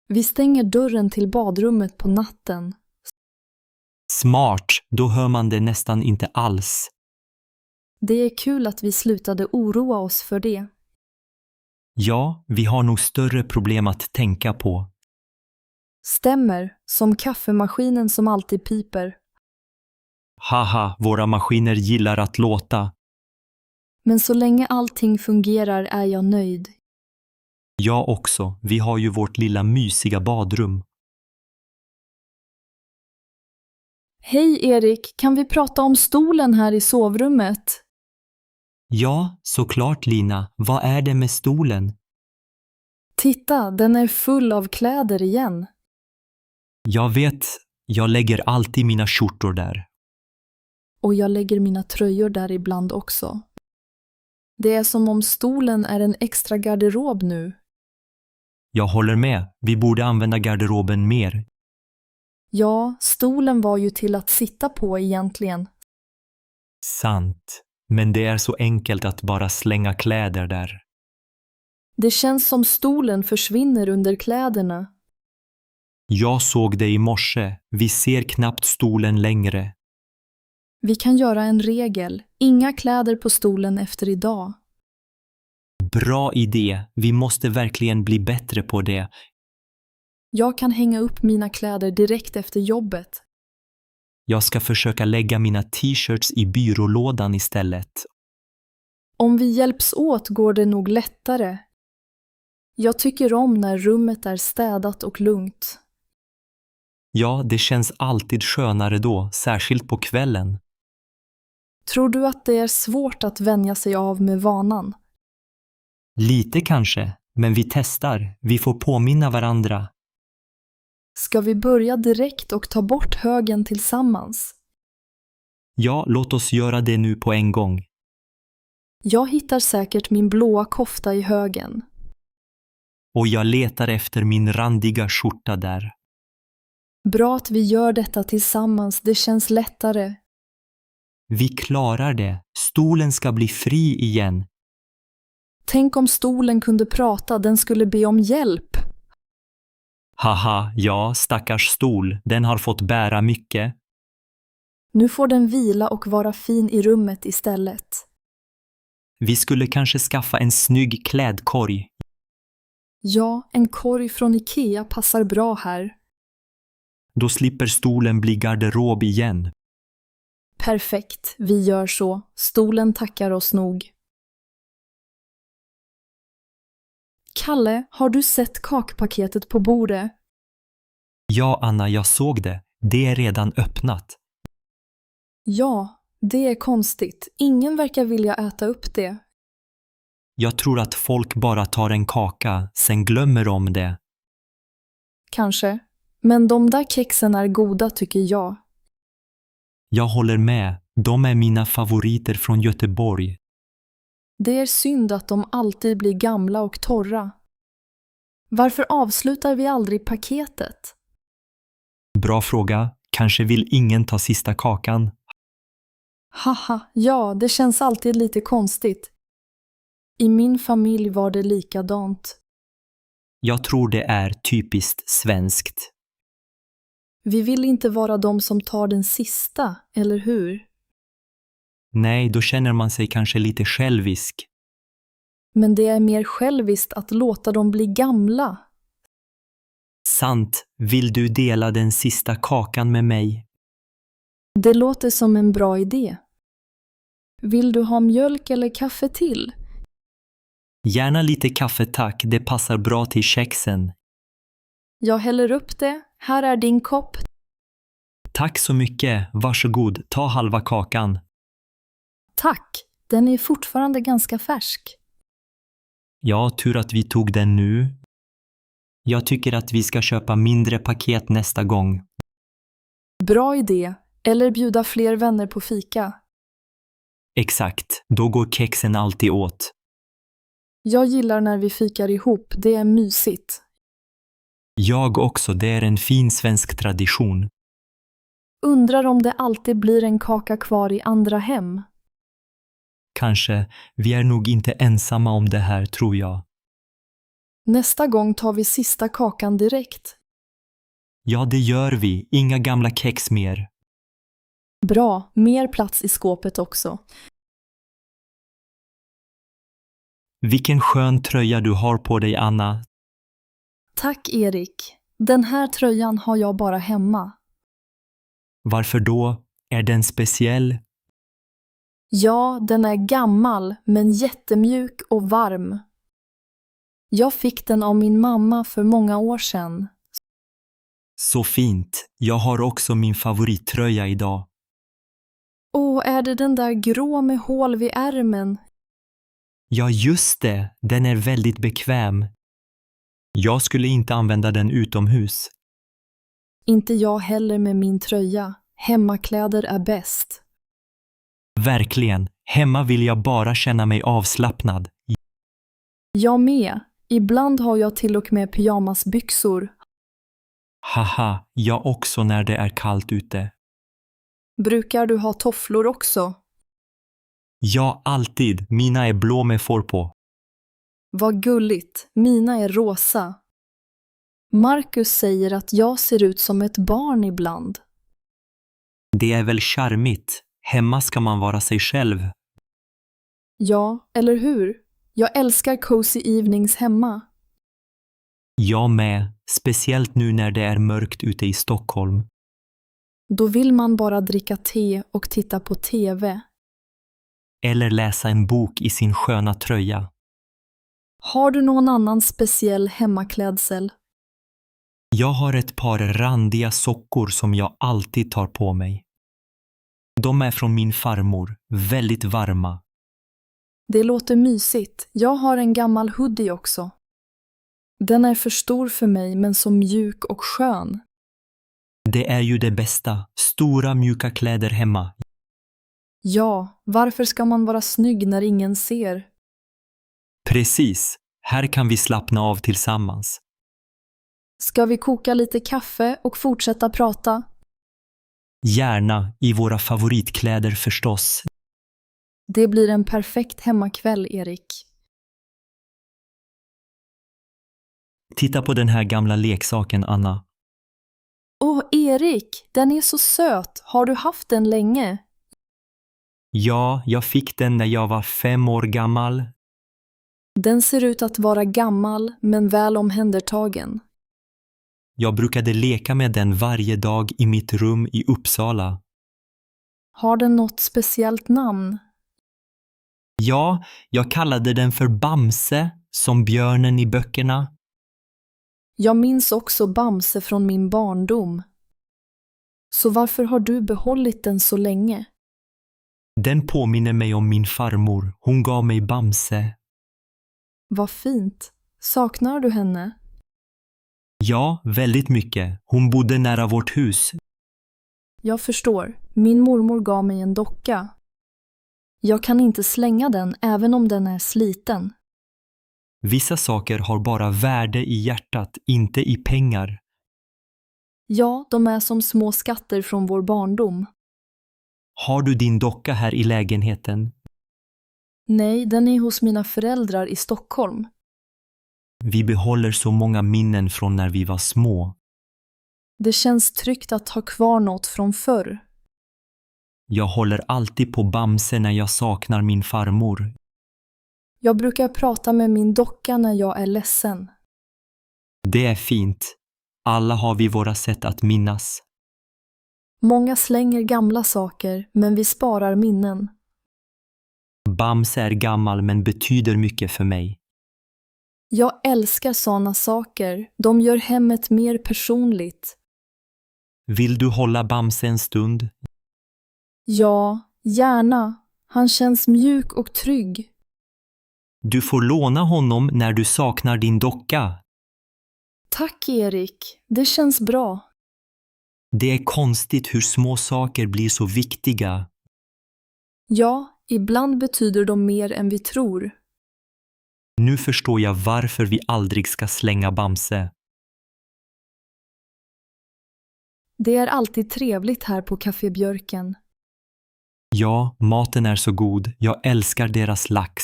Vi stänger dörren till badrummet på natten. Smart, då hör man det nästan inte alls. Det är kul att vi slutade oroa oss för det. Ja, vi har nog större problem att tänka på. Stämmer, som kaffemaskinen som alltid piper. Haha, våra maskiner gillar att låta. Men så länge allting fungerar är jag nöjd. Jag också, vi har ju vårt lilla mysiga badrum. Hej Erik, kan vi prata om stolen här i sovrummet? Ja, såklart Lina. Vad är det med stolen? Titta, den är full av kläder igen. Jag vet, jag lägger alltid mina skjortor där. Och jag lägger mina tröjor där ibland också. Det är som om stolen är en extra garderob nu. Jag håller med, vi borde använda garderoben mer. Ja, stolen var ju till att sitta på egentligen. Sant, men det är så enkelt att bara slänga kläder där. Det känns som stolen försvinner under kläderna. Jag såg det i morse, vi ser knappt stolen längre. Vi kan göra en regel, inga kläder på stolen efter idag. Bra idé, vi måste verkligen bli bättre på det. Jag kan hänga upp mina kläder direkt efter jobbet. Jag ska försöka lägga mina t-shirts i byrålådan istället. Om vi hjälps åt går det nog lättare. Jag tycker om när rummet är städat och lugnt. Ja, det känns alltid skönare då, särskilt på kvällen. Tror du att det är svårt att vänja sig av med vanan? Lite kanske, men vi testar. Vi får påminna varandra. Ska vi börja direkt och ta bort högen tillsammans? Ja, låt oss göra det nu på en gång. Jag hittar säkert min blåa kofta i högen. Och jag letar efter min randiga skjorta där. Bra att vi gör detta tillsammans, det känns lättare. Vi klarar det. Stolen ska bli fri igen. Tänk om stolen kunde prata, den skulle be om hjälp. Haha, ja, stackars stol. Den har fått bära mycket. Nu får den vila och vara fin i rummet istället. Vi skulle kanske skaffa en snygg klädkorg. Ja, en korg från Ikea passar bra här. Då slipper stolen bli garderob igen. Perfekt, vi gör så. Stolen tackar oss nog. Kalle, har du sett kakpaketet på bordet? Ja, Anna, jag såg det. Det är redan öppnat. Ja, det är konstigt. Ingen verkar vilja äta upp det. Jag tror att folk bara tar en kaka, sen glömmer om det. Kanske. Men de där kexen är goda tycker jag. Jag håller med. De är mina favoriter från Göteborg. Det är synd att de alltid blir gamla och torra. Varför avslutar vi aldrig paketet? Bra fråga. Kanske vill ingen ta sista kakan. Haha, ja, det känns alltid lite konstigt. I min familj var det likadant. Jag tror det är typiskt svenskt. Vi vill inte vara de som tar den sista, eller hur? Nej, då känner man sig kanske lite självisk. Men det är mer själviskt att låta dem bli gamla. Sant. Vill du dela den sista kakan med mig? Det låter som en bra idé. Vill du ha mjölk eller kaffe till? Gärna lite kaffe tack, det passar bra till kexen. Jag häller upp det. Här är din kopp. Tack så mycket, varsågod, ta halva kakan. Tack, den är fortfarande ganska färsk. Ja, tur att vi tog den nu. Jag tycker att vi ska köpa mindre paket nästa gång. Bra idé, eller bjuda fler vänner på fika. Exakt, då går kexen alltid åt. Jag gillar när vi fikar ihop, det är mysigt. Jag också, det är en fin svensk tradition. Undrar om det alltid blir en kaka kvar i andra hem. Kanske, vi är nog inte ensamma om det här tror jag. Nästa gång tar vi sista kakan direkt. Ja, det gör vi, inga gamla kex mer. Bra, mer plats i skåpet också. Vilken skön tröja du har på dig, Anna. Tack Erik. Den här tröjan har jag bara hemma. Varför då? Är den speciell? Ja, den är gammal men jättemjuk och varm. Jag fick den av min mamma för många år sedan. Så fint. Jag har också min favorittröja idag. Åh, är det den där grå med hål vid ärmen? Ja, just det. Den är väldigt bekväm. Jag skulle inte använda den utomhus. Inte jag heller med min tröja. Hemmakläder är bäst. Verkligen. Hemma vill jag bara känna mig avslappnad. Jag med. Ibland har jag till och med pyjamasbyxor. Haha, jag också när det är kallt ute. Brukar du ha tofflor också? Ja, alltid. Mina är blå med får på. Vad gulligt. Mina är rosa. Marcus säger att jag ser ut som ett barn ibland. Det är väl charmigt. Hemma ska man vara sig själv. Ja, eller hur? Jag älskar cozy evenings hemma. Jag med. Speciellt nu när det är mörkt ute i Stockholm. Då vill man bara dricka te och titta på TV. Eller läsa en bok i sin sköna tröja. Har du någon annan speciell hemmaklädsel? Jag har ett par randiga sockor som jag alltid tar på mig. De är från min farmor, väldigt varma. Det låter mysigt. Jag har en gammal hoodie också. Den är för stor för mig men så mjuk och skön. Det är ju det bästa, stora mjuka kläder hemma. Ja, varför ska man vara snygg när ingen ser? Precis, här kan vi slappna av tillsammans. Ska vi koka lite kaffe och fortsätta prata? Gärna, i våra favoritkläder förstås. Det blir en perfekt hemmakväll, Erik. Titta på den här gamla leksaken, Anna. Åh, Erik, den är så söt. Har du haft den länge? Ja, jag fick den när jag var 5 år gammal. Den ser ut att vara gammal men väl omhändertagen. Jag brukade leka med den varje dag i mitt rum i Uppsala. Har den något speciellt namn? Ja, jag kallade den för Bamse, Som björnen i böckerna. Jag minns också Bamse från min barndom. Så varför har du behållit den så länge? Den påminner mig om min farmor. Hon gav mig Bamse. Vad fint. Saknar du henne? Ja, väldigt mycket. Hon bodde nära vårt hus. Jag förstår. Min mormor gav mig en docka. Jag kan inte slänga den även om den är sliten. Vissa saker har bara värde i hjärtat, inte i pengar. Ja, de är som små skatter från vår barndom. Har du din docka här i lägenheten? Nej, den är hos mina föräldrar i Stockholm. Vi behåller så många minnen från när vi var små. Det känns tryggt att ha kvar något från förr. Jag håller alltid på Bamse när jag saknar min farmor. Jag brukar prata med min docka när jag är ledsen. Det är fint. Alla har vi våra sätt att minnas. Många slänger gamla saker, men vi sparar minnen. Bamse är gammal men betyder mycket för mig. Jag älskar såna saker. De gör hemmet mer personligt. Vill du hålla Bamse en stund? Ja, gärna. Han känns mjuk och trygg. Du får låna honom när du saknar din docka. Tack, Erik. Det känns bra. Det är konstigt hur små saker blir så viktiga. Ja, ibland betyder de mer än vi tror. Nu förstår jag varför vi aldrig ska slänga Bamse. Det är alltid trevligt här på Café Björken. Ja, maten är så god. Jag älskar deras lax.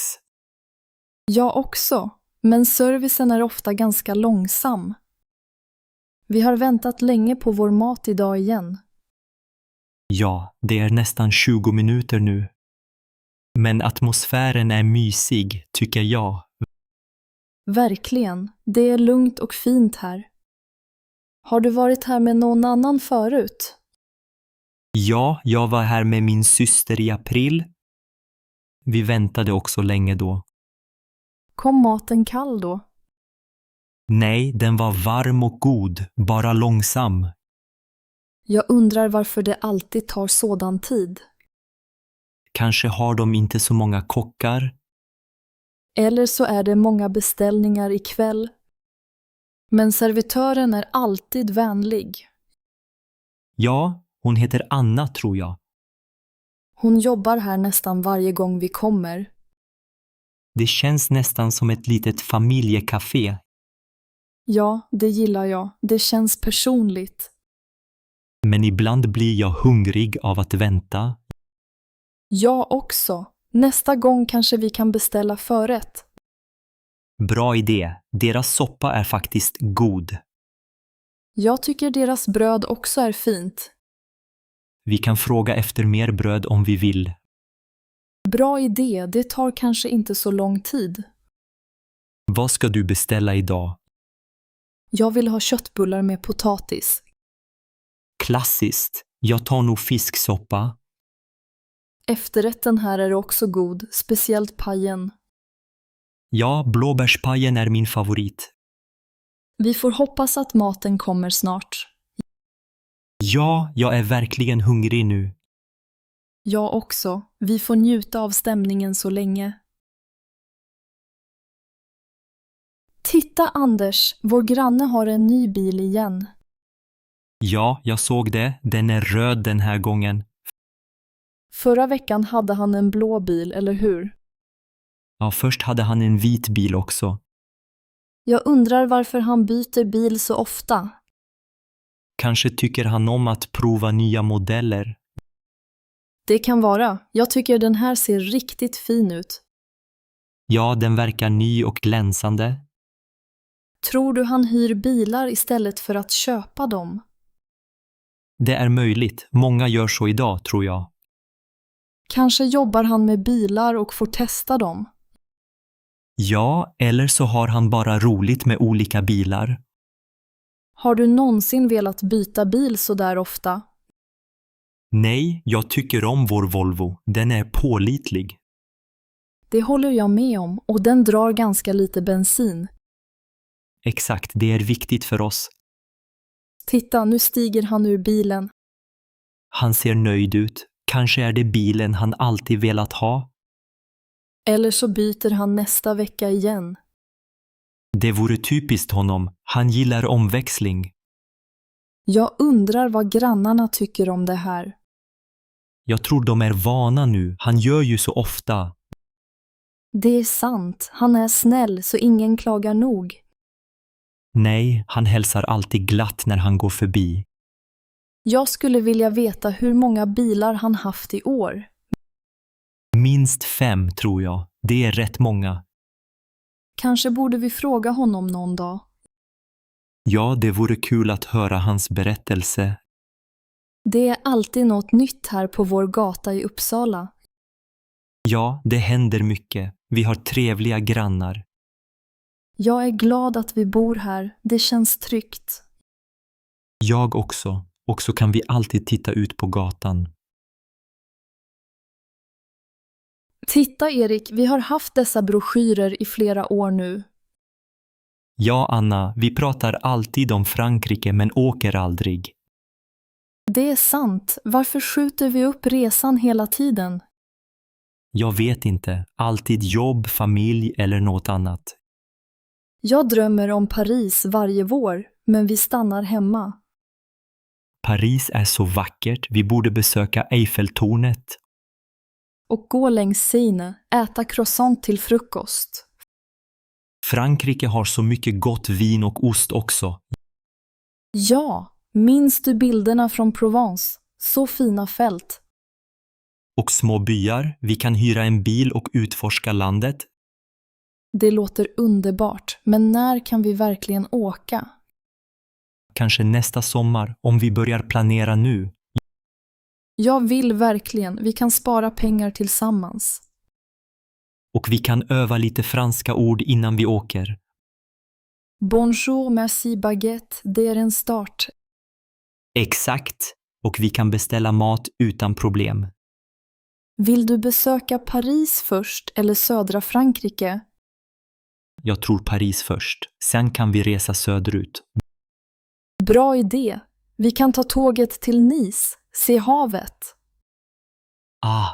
Jag också, men servicen är ofta ganska långsam. Vi har väntat länge på vår mat idag igen. Ja, det är nästan 20 minuter nu. Men atmosfären är mysig, tycker jag. Verkligen, det är lugnt och fint här. Har du varit här med någon annan förut? Ja, jag var här med min syster i april. Vi väntade också länge då. Kom maten kall då? Nej, den var varm och god, bara långsam. Jag undrar varför det alltid tar sådan tid. Kanske har de inte så många kockar. Eller så är det många beställningar ikväll. Men servitören är alltid vänlig. Ja, hon heter Anna tror jag. Hon jobbar här nästan varje gång vi kommer. Det känns nästan som ett litet familjekafé. Ja, det gillar jag. Det känns personligt. Men ibland blir jag hungrig av att vänta. Jag också. Nästa gång kanske vi kan beställa förrätt. Bra idé. Deras soppa är faktiskt god. Jag tycker deras bröd också är fint. Vi kan fråga efter mer bröd om vi vill. Bra idé, det tar kanske inte så lång tid. Vad ska du beställa idag? Jag vill ha köttbullar med potatis. Klassiskt. Jag tar nog fisksoppa. Efterrätten här är också god, speciellt pajen. Ja, blåbärspajen är min favorit. Vi får hoppas att maten kommer snart. Ja, jag är verkligen hungrig nu. Jag också. Vi får njuta av stämningen så länge. Titta Anders, vår granne har en ny bil igen. Ja, jag såg det. Den är röd den här gången. Förra veckan hade han en blå bil, eller hur? Ja, först hade han en vit bil också. Jag undrar varför han byter bil så ofta. Kanske tycker han om att prova nya modeller. Det kan vara. Jag tycker den här ser riktigt fin ut. Ja, den verkar ny och glänsande. Tror du han hyr bilar istället för att köpa dem? Det är möjligt. Många gör så idag, tror jag. Kanske jobbar han med bilar och får testa dem. Ja, eller så har han bara roligt med olika bilar. Har du någonsin velat byta bil så där ofta? Nej, jag tycker om vår Volvo. Den är pålitlig. Det håller jag med om och den drar ganska lite bensin. Exakt, det är viktigt för oss. Titta, nu stiger han ur bilen. Han ser nöjd ut. Kanske är det bilen han alltid velat ha. Eller så byter han nästa vecka igen. Det vore typiskt honom. Han gillar omväxling. Jag undrar vad grannarna tycker om det här. Jag tror de är vana nu. Han gör ju så ofta. Det är sant, han är snäll så ingen klagar nog. Nej, han hälsar alltid glatt när han går förbi. Jag skulle vilja veta hur många bilar han haft i år. Minst 5 tror jag. Det är rätt många. Kanske borde vi fråga honom någon dag. Ja, det vore kul att höra hans berättelse. Det är alltid något nytt här på vår gata i Uppsala. Ja, det händer mycket. Vi har trevliga grannar. Jag är glad att vi bor här, det känns tryggt. Jag också. Och så kan vi alltid titta ut på gatan. Titta Erik, vi har haft dessa broschyrer i flera år nu. Ja, Anna, vi pratar alltid om Frankrike men åker aldrig. Det är sant, varför skjuter vi upp resan hela tiden? Jag vet inte. Alltid jobb, familj eller något annat. Jag drömmer om Paris varje vår, men vi stannar hemma. Paris är så vackert. Vi borde besöka Eiffeltornet. Och gå längs Seine, äta croissant till frukost. Frankrike har så mycket gott vin och ost också. Ja, minns du bilderna från Provence? Så fina fält. Och små byar. Vi kan hyra en bil och utforska landet. Det låter underbart, men när kan vi verkligen åka? Kanske nästa sommar om vi börjar planera nu. Jag vill verkligen, vi kan spara pengar tillsammans. Och vi kan öva lite franska ord innan vi åker. Bonjour, merci baguette, det är en start. Exakt. Och vi kan beställa mat utan problem. Vill du besöka Paris först eller södra Frankrike? Jag tror Paris först. Sen kan vi resa söderut. Bra idé. Vi kan ta tåget till Nice, se havet.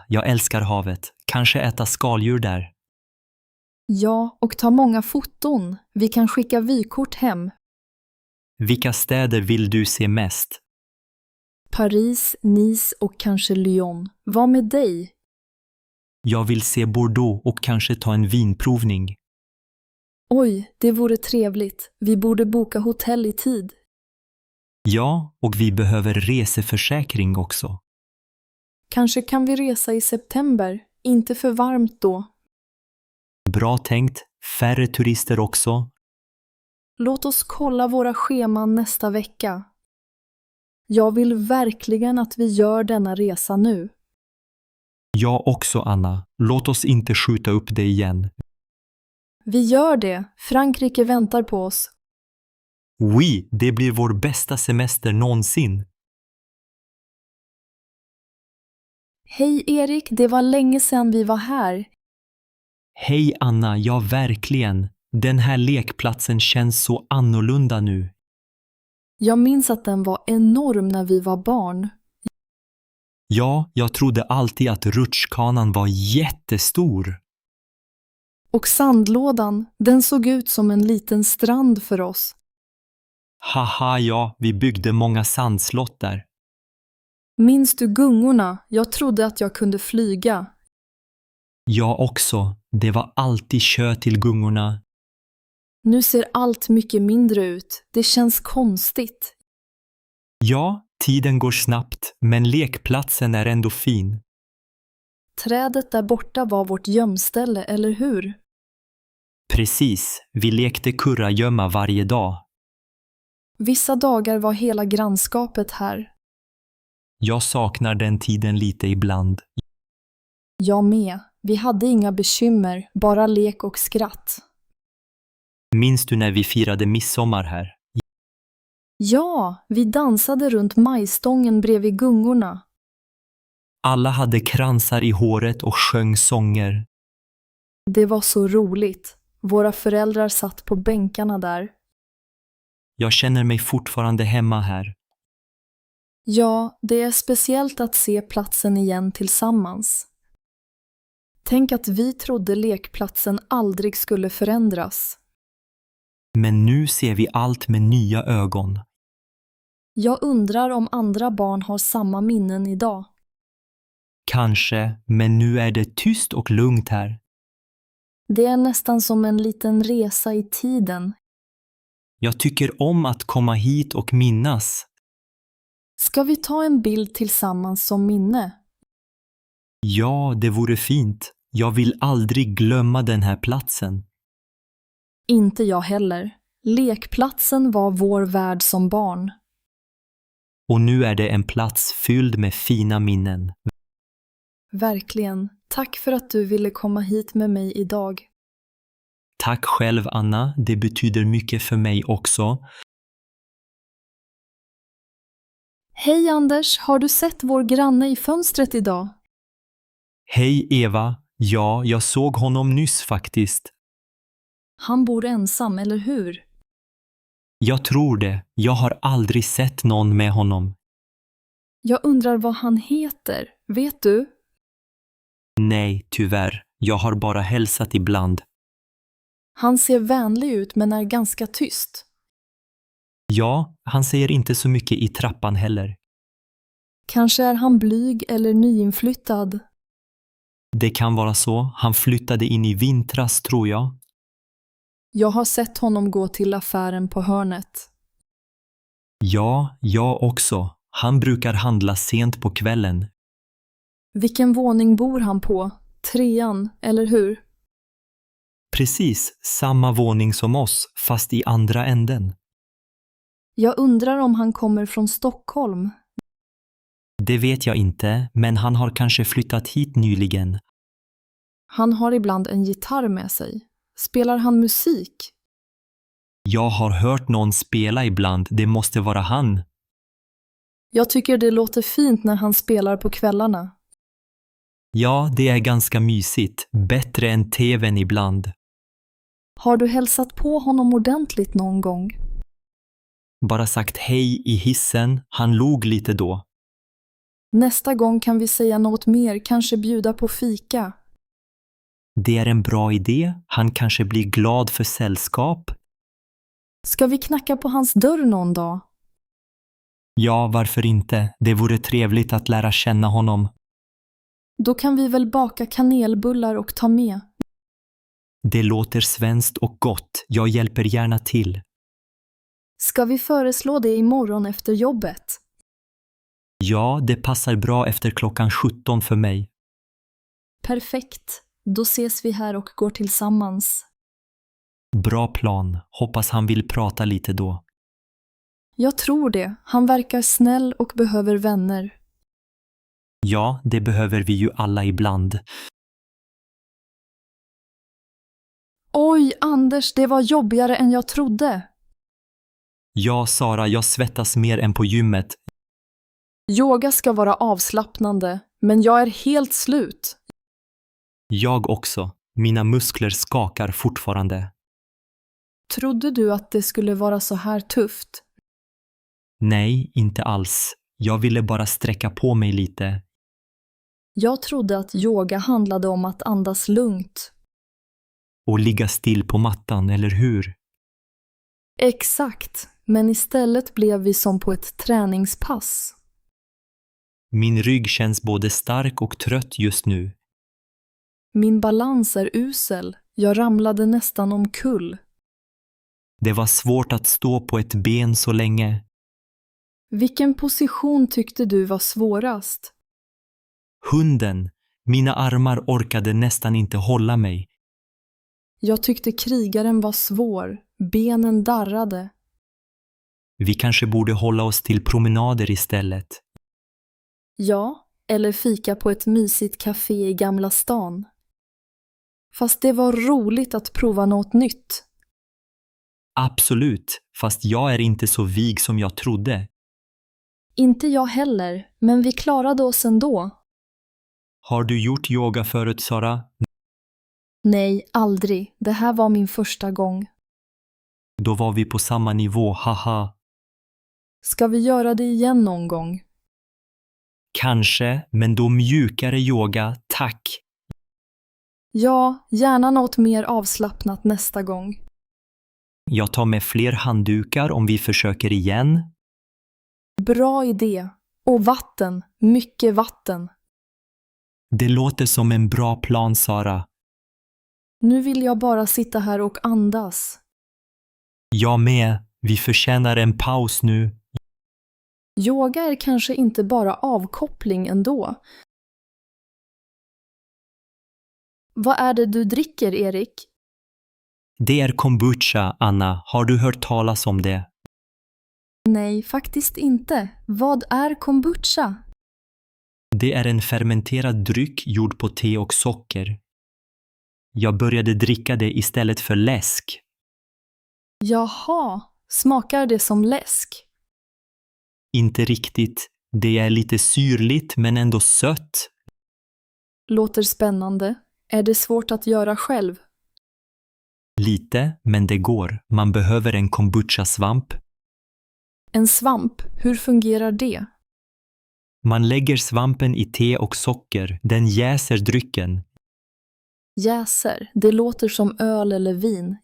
Jag älskar havet. Kanske äta skaldjur där. Ja, och ta många foton. Vi kan skicka vykort hem. Vilka städer vill du se mest? Paris, Nice och kanske Lyon. Vad med dig? Jag vill se Bordeaux och kanske ta en vinprovning. Oj, det vore trevligt. Vi borde boka hotell i tid. Ja, och vi behöver reseförsäkring också. Kanske kan vi resa i september. Inte för varmt då. Bra tänkt. Färre turister också. Låt oss kolla våra scheman nästa vecka. Jag vill verkligen att vi gör denna resa nu. Jag också, Anna. Låt oss inte skjuta upp det igen. Vi gör det. Frankrike väntar på oss. Oui, det blir vår bästa semester någonsin. Hej Erik, det var länge sedan vi var här. Hej Anna, ja verkligen. Den här lekplatsen känns så annorlunda nu. Jag minns att den var enorm när vi var barn. Ja, jag trodde alltid att rutschkanan var jättestor. Och sandlådan, den såg ut som en liten strand för oss. Haha, ja, vi byggde många sandslott där. Minns du gungorna? Jag trodde att jag kunde flyga. Jag också. Det var alltid kö till gungorna. Nu ser allt mycket mindre ut. Det känns konstigt. Ja, tiden går snabbt, men lekplatsen är ändå fin. Trädet där borta var vårt gömställe, eller hur? Precis, vi lekte kurragömma varje dag. Vissa dagar var hela grannskapet här. Jag saknar den tiden lite ibland. Jag med. Vi hade inga bekymmer, bara lek och skratt. Minns du när vi firade midsommar här? Ja, vi dansade runt majstången bredvid gungorna. Alla hade kransar i håret och sjöng sånger. Det var så roligt. Våra föräldrar satt på bänkarna där. Jag känner mig fortfarande hemma här. Ja, det är speciellt att se platsen igen tillsammans. Tänk att vi trodde lekplatsen aldrig skulle förändras. Men nu ser vi allt med nya ögon. Jag undrar om andra barn har samma minnen idag. Kanske, men nu är det tyst och lugnt här. Det är nästan som en liten resa i tiden. Jag tycker om att komma hit och minnas. Ska vi ta en bild tillsammans som minne? Ja, det vore fint. Jag vill aldrig glömma den här platsen. Inte jag heller. Lekplatsen var vår värld som barn. Och nu är det en plats fylld med fina minnen. Verkligen. Tack för att du ville komma hit med mig idag. Tack själv, Anna. Det betyder mycket för mig också. Hej Anders, har du sett vår granne i fönstret idag? Hej Eva. Ja, jag såg honom nyss faktiskt. Han bor ensam, eller hur? Jag tror det. Jag har aldrig sett någon med honom. Jag undrar vad han heter. Vet du? Nej, tyvärr. Jag har bara hälsat ibland. Han ser vänlig ut men är ganska tyst. Ja, han säger inte så mycket i trappan heller. Kanske är han blyg eller nyinflyttad. Det kan vara så. Han flyttade in i vintras, tror jag. Jag har sett honom gå till affären på hörnet. Ja, jag också. Han brukar handla sent på kvällen. Vilken våning bor han på? 3:an, eller hur? Precis, samma våning som oss, fast i andra änden. Jag undrar om han kommer från Stockholm. Det vet jag inte, men han har kanske flyttat hit nyligen. Han har ibland en gitarr med sig. Spelar han musik? Jag har hört någon spela ibland, det måste vara han. Jag tycker det låter fint när han spelar på kvällarna. Ja, det är ganska mysigt. Bättre än tvn ibland. Har du hälsat på honom ordentligt någon gång? Bara sagt hej i hissen, han log lite då. Nästa gång kan vi säga något mer, kanske bjuda på fika. Det är en bra idé, han kanske blir glad för sällskap. Ska vi knacka på hans dörr någon dag? Ja, varför inte? Det vore trevligt att lära känna honom. Då kan vi väl baka kanelbullar och ta med. Det låter svenskt och gott, jag hjälper gärna till. Ska vi föreslå det imorgon efter jobbet? Ja, det passar bra efter 17:00 för mig. Perfekt. Då ses vi här och går tillsammans. Bra plan, hoppas han vill prata lite då. Jag tror det. Han verkar snäll och behöver vänner. Ja, det behöver vi ju alla ibland. Oj, Anders, det var jobbigare än jag trodde. Ja, Sara, jag svettas mer än på gymmet. Yoga ska vara avslappnande, men jag är helt slut. Jag också. Mina muskler skakar fortfarande. Trodde du att det skulle vara så här tufft? Nej, inte alls. Jag ville bara sträcka på mig lite. Jag trodde att yoga handlade om att andas lugnt. Och ligga still på mattan, eller hur? Exakt, men istället blev vi som på ett träningspass. Min rygg känns både stark och trött just nu. Min balans är usel. Jag ramlade nästan omkull. Det var svårt att stå på ett ben så länge. Vilken position tyckte du var svårast? Hunden. Mina armar orkade nästan inte hålla mig. Jag tyckte krigaren var svår. Benen darrade. Vi kanske borde hålla oss till promenader istället. Ja, eller fika på ett mysigt café i Gamla stan. Fast det var roligt att prova något nytt. Absolut, fast jag är inte så vig som jag trodde. Inte jag heller, men vi klarade oss ändå. Har du gjort yoga förut, Sara? Nej, aldrig. Det här var min första gång. Då var vi på samma nivå, haha. Ska vi göra det igen någon gång? Kanske, men då mjukare yoga, tack. Ja, gärna något mer avslappnat nästa gång. Jag tar med fler handdukar om vi försöker igen. Bra idé. Och vatten. Mycket vatten. Det låter som en bra plan, Sara. Nu vill jag bara sitta här och andas. Jag med. Vi förtjänar en paus nu. Yoga är kanske inte bara avkoppling ändå. Vad är det du dricker, Erik? Det är kombucha, Anna. Har du hört talas om det? Nej, faktiskt inte. Vad är kombucha? Det är en fermenterad dryck gjord på te och socker. Jag började dricka det istället för läsk. Jaha, smakar det som läsk? Inte riktigt. Det är lite syrligt men ändå sött. Låter spännande. Är det svårt att göra själv? Lite, men det går. Man behöver en kombucha-svamp. En svamp, hur fungerar det? Man lägger svampen i te och socker. Den jäser drycken. Jäser, det låter som öl eller vin.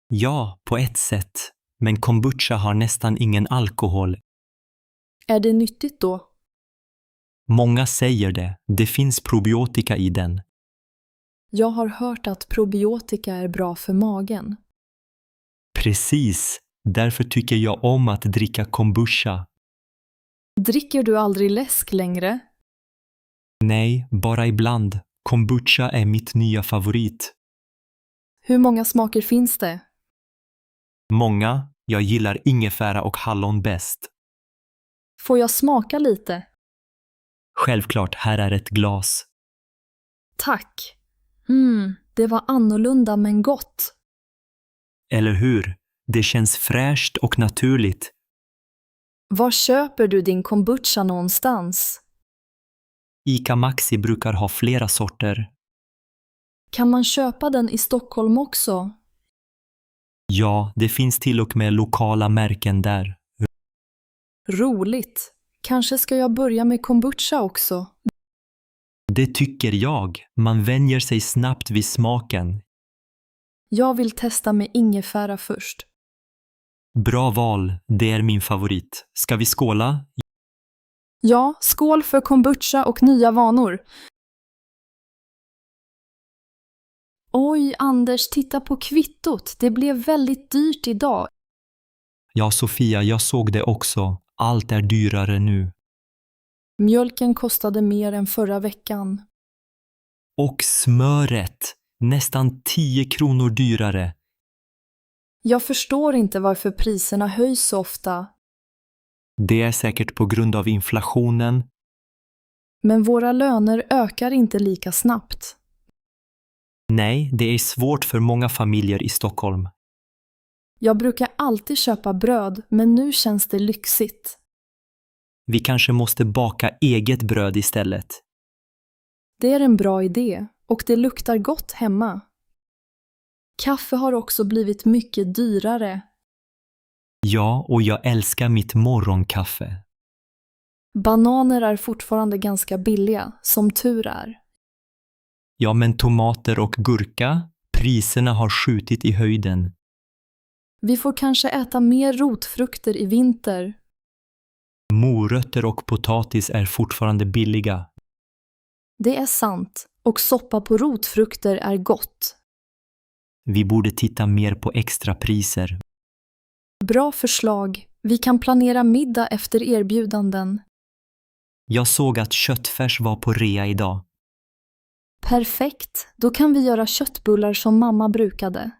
Ja, på ett sätt. Men kombucha har nästan ingen alkohol. Är det nyttigt då? Många säger det. Det finns probiotika i den. Jag har hört att probiotika är bra för magen. Precis. Därför tycker jag om att dricka kombucha. Dricker du aldrig läsk längre? Nej, bara ibland. Kombucha är mitt nya favorit. Hur många smaker finns det? Många. Jag gillar ingefära och hallon bäst. Får jag smaka lite? Självklart, här är ett glas. Tack. Det var annorlunda men gott. Eller hur? Det känns fräscht och naturligt. Var köper du din kombucha någonstans? Ica Maxi brukar ha flera sorter. Kan man köpa den i Stockholm också? Ja, det finns till och med lokala märken där. Roligt. Kanske ska jag börja med kombucha också. Det tycker jag. Man vänjer sig snabbt vid smaken. Jag vill testa med ingefära först. Bra val. Det är min favorit. Ska vi skåla? Ja, skål för kombucha och nya vanor. Oj, Anders, titta på kvittot. Det blev väldigt dyrt idag. Ja, Sofia, jag såg det också. Allt är dyrare nu. Mjölken kostade mer än förra veckan. Och smöret. Nästan 10 kronor dyrare. Jag förstår inte varför priserna höjs så ofta. Det är säkert på grund av inflationen. Men våra löner ökar inte lika snabbt. Nej, det är svårt för många familjer i Stockholm. Jag brukar alltid köpa bröd, men nu känns det lyxigt. Vi kanske måste baka eget bröd istället. Det är en bra idé och det luktar gott hemma. Kaffe har också blivit mycket dyrare. Ja, och jag älskar mitt morgonkaffe. Bananer är fortfarande ganska billiga, som tur är. Ja, men tomater och gurka, priserna har skjutit i höjden. Vi får kanske äta mer rotfrukter i vinter. Morötter och potatis är fortfarande billiga. Det är sant, och soppa på rotfrukter är gott. Vi borde titta mer på extrapriser. Bra förslag. Vi kan planera middag efter erbjudanden. Jag såg att köttfärs var på rea idag. Perfekt. Då kan vi göra köttbullar som mamma brukade.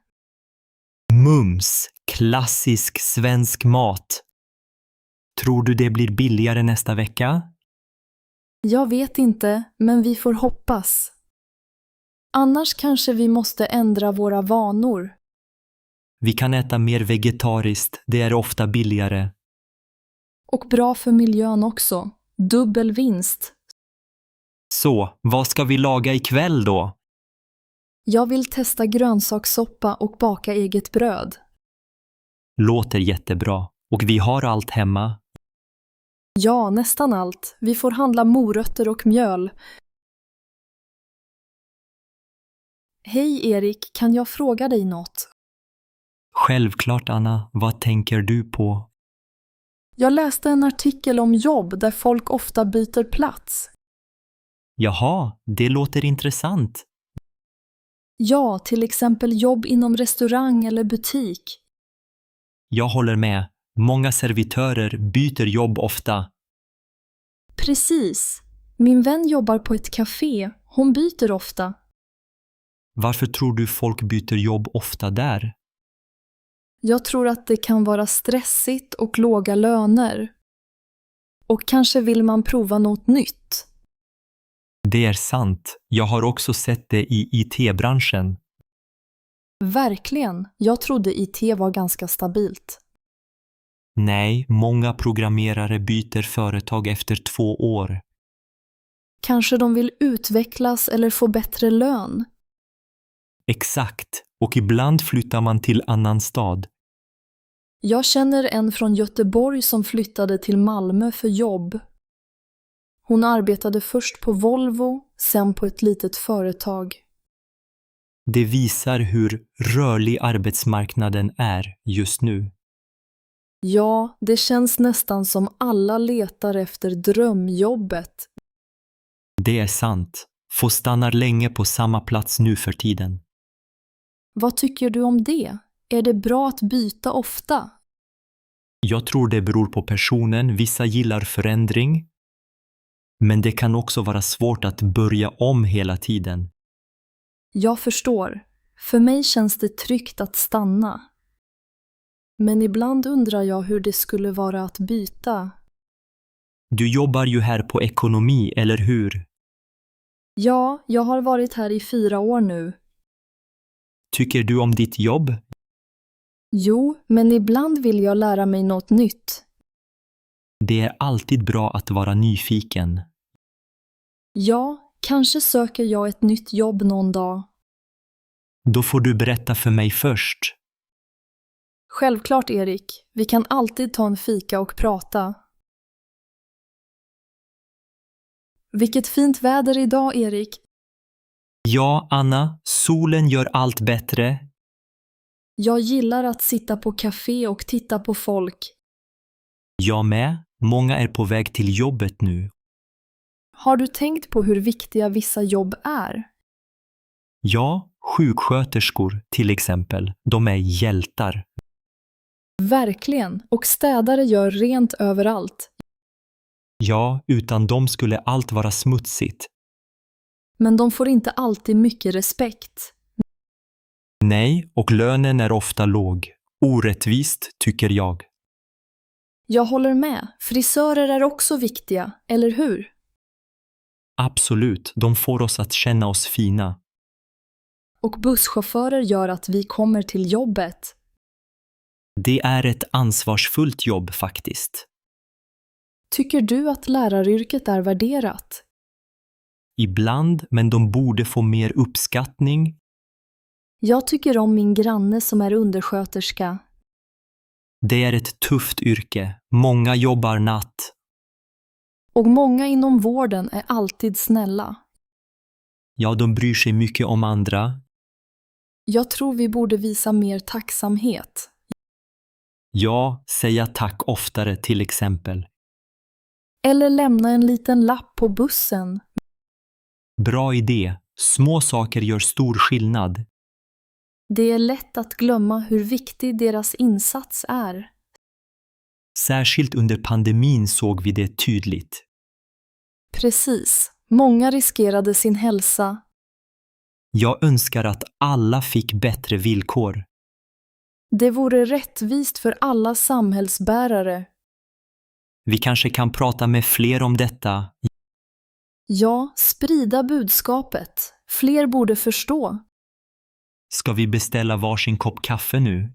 Mums! Klassisk svensk mat. Tror du det blir billigare nästa vecka? Jag vet inte, men vi får hoppas. Annars kanske vi måste ändra våra vanor. Vi kan äta mer vegetariskt, det är ofta billigare. Och bra för miljön också. Dubbel vinst. Så, vad ska vi laga ikväll då? Jag vill testa grönsakssoppa och baka eget bröd. Låter jättebra. Och vi har allt hemma. Ja, nästan allt. Vi får handla morötter och mjöl. Hej Erik, kan jag fråga dig något? Självklart, Anna. Vad tänker du på? Jag läste en artikel om jobb där folk ofta byter plats. Jaha, det låter intressant. Ja, till exempel jobb inom restaurang eller butik. Jag håller med. Många servitörer byter jobb ofta. Precis. Min vän jobbar på ett café. Hon byter ofta. Varför tror du folk byter jobb ofta där? Jag tror att det kan vara stressigt och låga löner. Och kanske vill man prova något nytt. Det är sant. Jag har också sett det i IT-branschen. Verkligen. Jag trodde IT var ganska stabilt. Nej, många programmerare byter företag efter 2 år. Kanske de vill utvecklas eller få bättre lön. Exakt. Och ibland flyttar man till annan stad. Jag känner en från Göteborg som flyttade till Malmö för jobb. Hon arbetade först på Volvo, sen på ett litet företag. Det visar hur rörlig arbetsmarknaden är just nu. Ja, det känns nästan som alla letar efter drömjobbet. Det är sant. Få stannar länge på samma plats nu för tiden. Vad tycker du om det? Är det bra att byta ofta? Jag tror det beror på personen. Vissa gillar förändring. Men det kan också vara svårt att börja om hela tiden. Jag förstår. För mig känns det tryggt att stanna. Men ibland undrar jag hur det skulle vara att byta. Du jobbar ju här på ekonomi, eller hur? Ja, jag har varit här i 4 år nu. Tycker du om ditt jobb? Jo, men ibland vill jag lära mig något nytt. Det är alltid bra att vara nyfiken. Ja, kanske söker jag ett nytt jobb någon dag. Då får du berätta för mig först. Självklart, Erik. Vi kan alltid ta en fika och prata. Vilket fint väder idag, Erik. Ja, Anna, solen gör allt bättre. Jag gillar att sitta på café och titta på folk. Jag med. Många är på väg till jobbet nu. Har du tänkt på hur viktiga vissa jobb är? Ja, sjuksköterskor till exempel. De är hjältar. Verkligen, och städare gör rent överallt. Ja, utan dem skulle allt vara smutsigt. Men de får inte alltid mycket respekt. Nej, och lönen är ofta låg. Orättvist, tycker jag. Jag håller med. Frisörer är också viktiga, eller hur? Absolut, de får oss att känna oss fina. Och busschaufförer gör att vi kommer till jobbet. Det är ett ansvarsfullt jobb faktiskt. Tycker du att läraryrket är värderat? Ibland, men de borde få mer uppskattning. Jag tycker om min granne som är undersköterska. Det är ett tufft yrke. Många jobbar natt. Och många inom vården är alltid snälla. Ja, de bryr sig mycket om andra. Jag tror vi borde visa mer tacksamhet. Ja, säga tack oftare till exempel. Eller lämna en liten lapp på bussen. Bra idé. Små saker gör stor skillnad. Det är lätt att glömma hur viktig deras insats är. Särskilt under pandemin såg vi det tydligt. Precis. Många riskerade sin hälsa. Jag önskar att alla fick bättre villkor. Det vore rättvist för alla samhällsbärare. Vi kanske kan prata med fler om detta. Ja, sprida budskapet. Fler borde förstå. Ska vi beställa varsin kopp kaffe nu?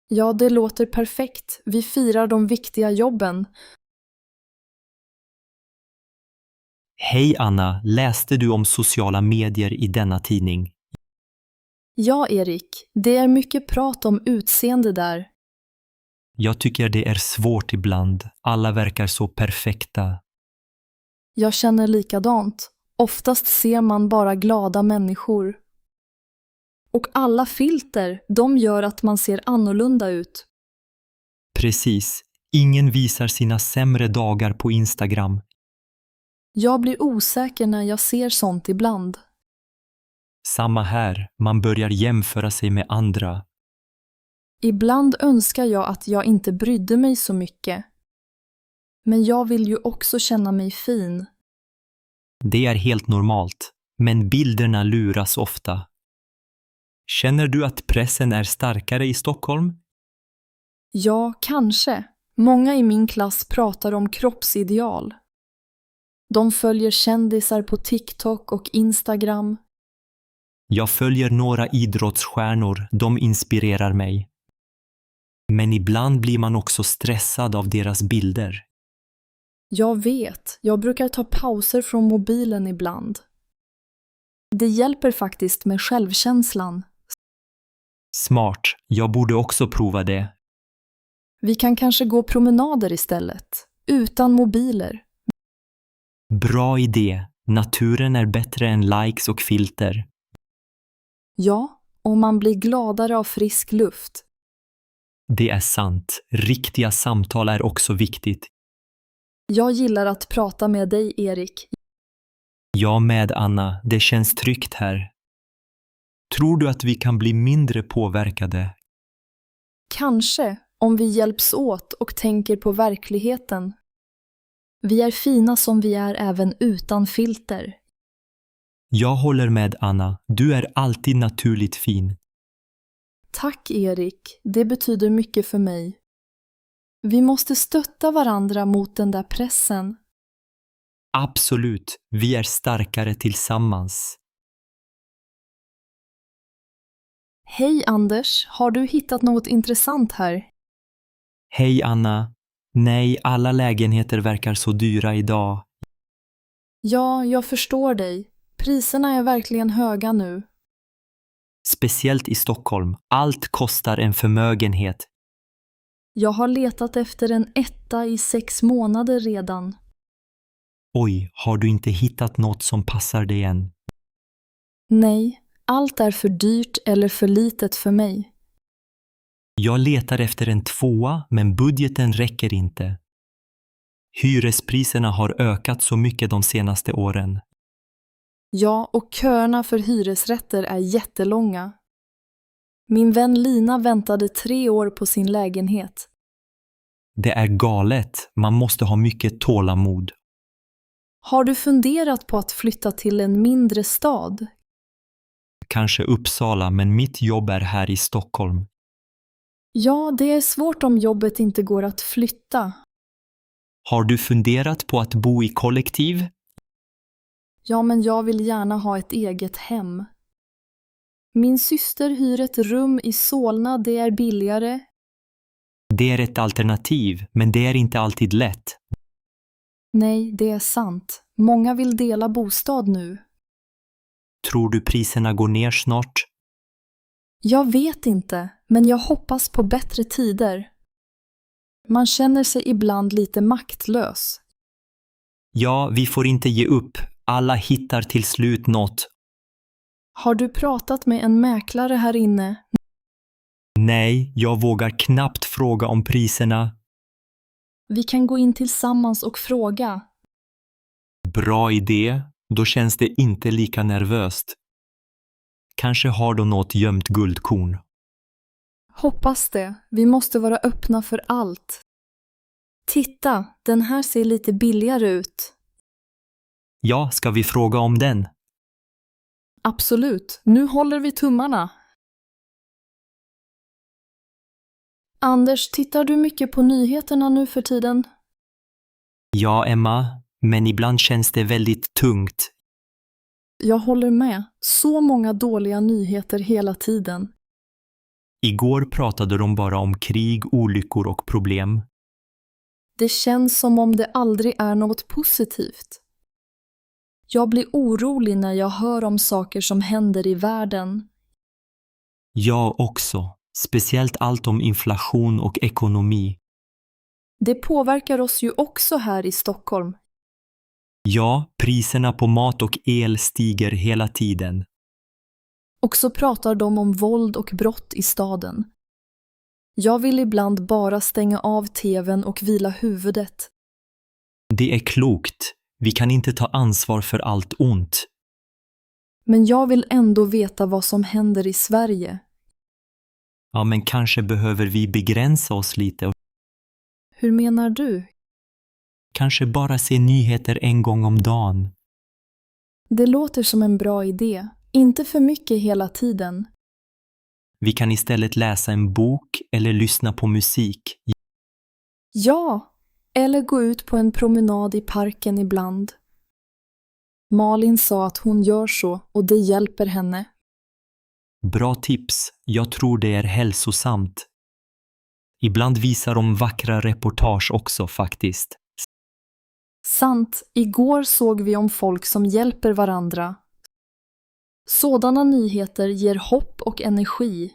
Ja, det låter perfekt. Vi firar de viktiga jobben. Hej Anna, läste du om sociala medier i denna tidning? Ja, Erik, det är mycket prat om utseende där. Jag tycker det är svårt ibland. Alla verkar så perfekta. Jag känner likadant. Oftast ser man bara glada människor. Och alla filter, de gör att man ser annorlunda ut. Precis. Ingen visar sina sämre dagar på Instagram. Jag blir osäker när jag ser sånt ibland. Samma här. Man börjar jämföra sig med andra. Ibland önskar jag att jag inte brydde mig så mycket. Men jag vill ju också känna mig fin. Det är helt normalt. Men bilderna luras ofta. Känner du att pressen är starkare i Stockholm? Ja, kanske. Många i min klass pratar om kroppsideal. De följer kändisar på TikTok och Instagram. Jag följer några idrottsstjärnor. De inspirerar mig. Men ibland blir man också stressad av deras bilder. Jag vet, jag brukar ta pauser från mobilen ibland. Det hjälper faktiskt med självkänslan. Smart. Jag borde också prova det. Vi kan kanske gå promenader istället, utan mobiler. Bra idé. Naturen är bättre än likes och filter. Ja, och man blir gladare av frisk luft. Det är sant. Riktiga samtal är också viktigt. Jag gillar att prata med dig, Erik. Jag med, Anna. Det känns tryggt här. Tror du att vi kan bli mindre påverkade? Kanske, om vi hjälps åt och tänker på verkligheten. Vi är fina som vi är även utan filter. Jag håller med, Anna. Du är alltid naturligt fin. Tack, Erik. Det betyder mycket för mig. Vi måste stötta varandra mot den där pressen. Absolut. Vi är starkare tillsammans. Hej Anders, har du hittat något intressant här? Hej, Anna. Nej, alla lägenheter verkar så dyra idag. Ja, jag förstår dig. Priserna är verkligen höga nu. Speciellt i Stockholm. Allt kostar en förmögenhet. Jag har letat efter en etta i 6 månader redan. Oj, har du inte hittat något som passar dig än? Nej, allt är för dyrt eller för litet för mig. Jag letar efter en 2:a, men budgeten räcker inte. Hyrespriserna har ökat så mycket de senaste åren. Ja, och köerna för hyresrätter är jättelånga. Min vän Lina väntade 3 år på sin lägenhet. Det är galet. Man måste ha mycket tålamod. Har du funderat på att flytta till en mindre stad? Kanske Uppsala, men mitt jobb är här i Stockholm. Ja, det är svårt om jobbet inte går att flytta. Har du funderat på att bo i kollektiv? Ja, men jag vill gärna ha ett eget hem. Min syster hyr ett rum i Solna, det är billigare. Det är ett alternativ, men det är inte alltid lätt. Nej, det är sant. Många vill dela bostad nu. Tror du priserna går ner snart? Jag vet inte, men jag hoppas på bättre tider. Man känner sig ibland lite maktlös. Ja, vi får inte ge upp. Alla hittar till slut något. Har du pratat med en mäklare här inne? Nej, jag vågar knappt fråga om priserna. Vi kan gå in tillsammans och fråga. Bra idé. Då känns det inte lika nervöst. Kanske har de något gömt guldkorn. Hoppas det. Vi måste vara öppna för allt. Titta, den här ser lite billigare ut. Ja, ska vi fråga om den? Absolut, nu håller vi tummarna. Anders, tittar du mycket på nyheterna nu för tiden? Ja, Emma, men ibland känns det väldigt tungt. Jag håller med. Så många dåliga nyheter hela tiden. Igår pratade de bara om krig, olyckor och problem. Det känns som om det aldrig är något positivt. Jag blir orolig när jag hör om saker som händer i världen. Jag också. Speciellt allt om inflation och ekonomi. Det påverkar oss ju också här i Stockholm. Ja, priserna på mat och el stiger hela tiden. Och så pratar de om våld och brott i staden. Jag vill ibland bara stänga av tvn och vila huvudet. Det är klokt. Vi kan inte ta ansvar för allt ont. Men jag vill ändå veta vad som händer i Sverige. Ja, men kanske behöver vi begränsa oss lite. Hur menar du? Kanske bara se nyheter en gång om dagen. Det låter som en bra idé. Inte för mycket hela tiden. Vi kan istället läsa en bok eller lyssna på musik. Ja, eller gå ut på en promenad i parken ibland. Malin sa att hon gör så och det hjälper henne. Bra tips. Jag tror det är hälsosamt. Ibland visar de vackra reportage också faktiskt. Sant, igår såg vi om folk som hjälper varandra. Sådana nyheter ger hopp och energi.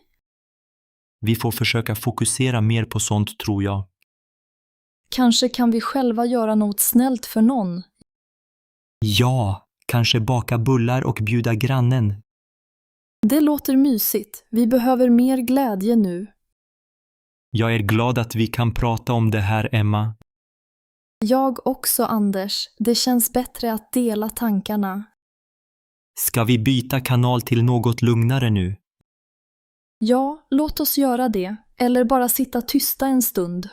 Vi får försöka fokusera mer på sånt, tror jag. Kanske kan vi själva göra något snällt för någon. Ja, kanske baka bullar och bjuda grannen. Det låter mysigt. Vi behöver mer glädje nu. Jag är glad att vi kan prata om det här, Emma. Jag också, Anders. Det känns bättre att dela tankarna. Ska vi byta kanal till något lugnare nu? Ja, låt oss göra det. Eller bara sitta tysta en stund.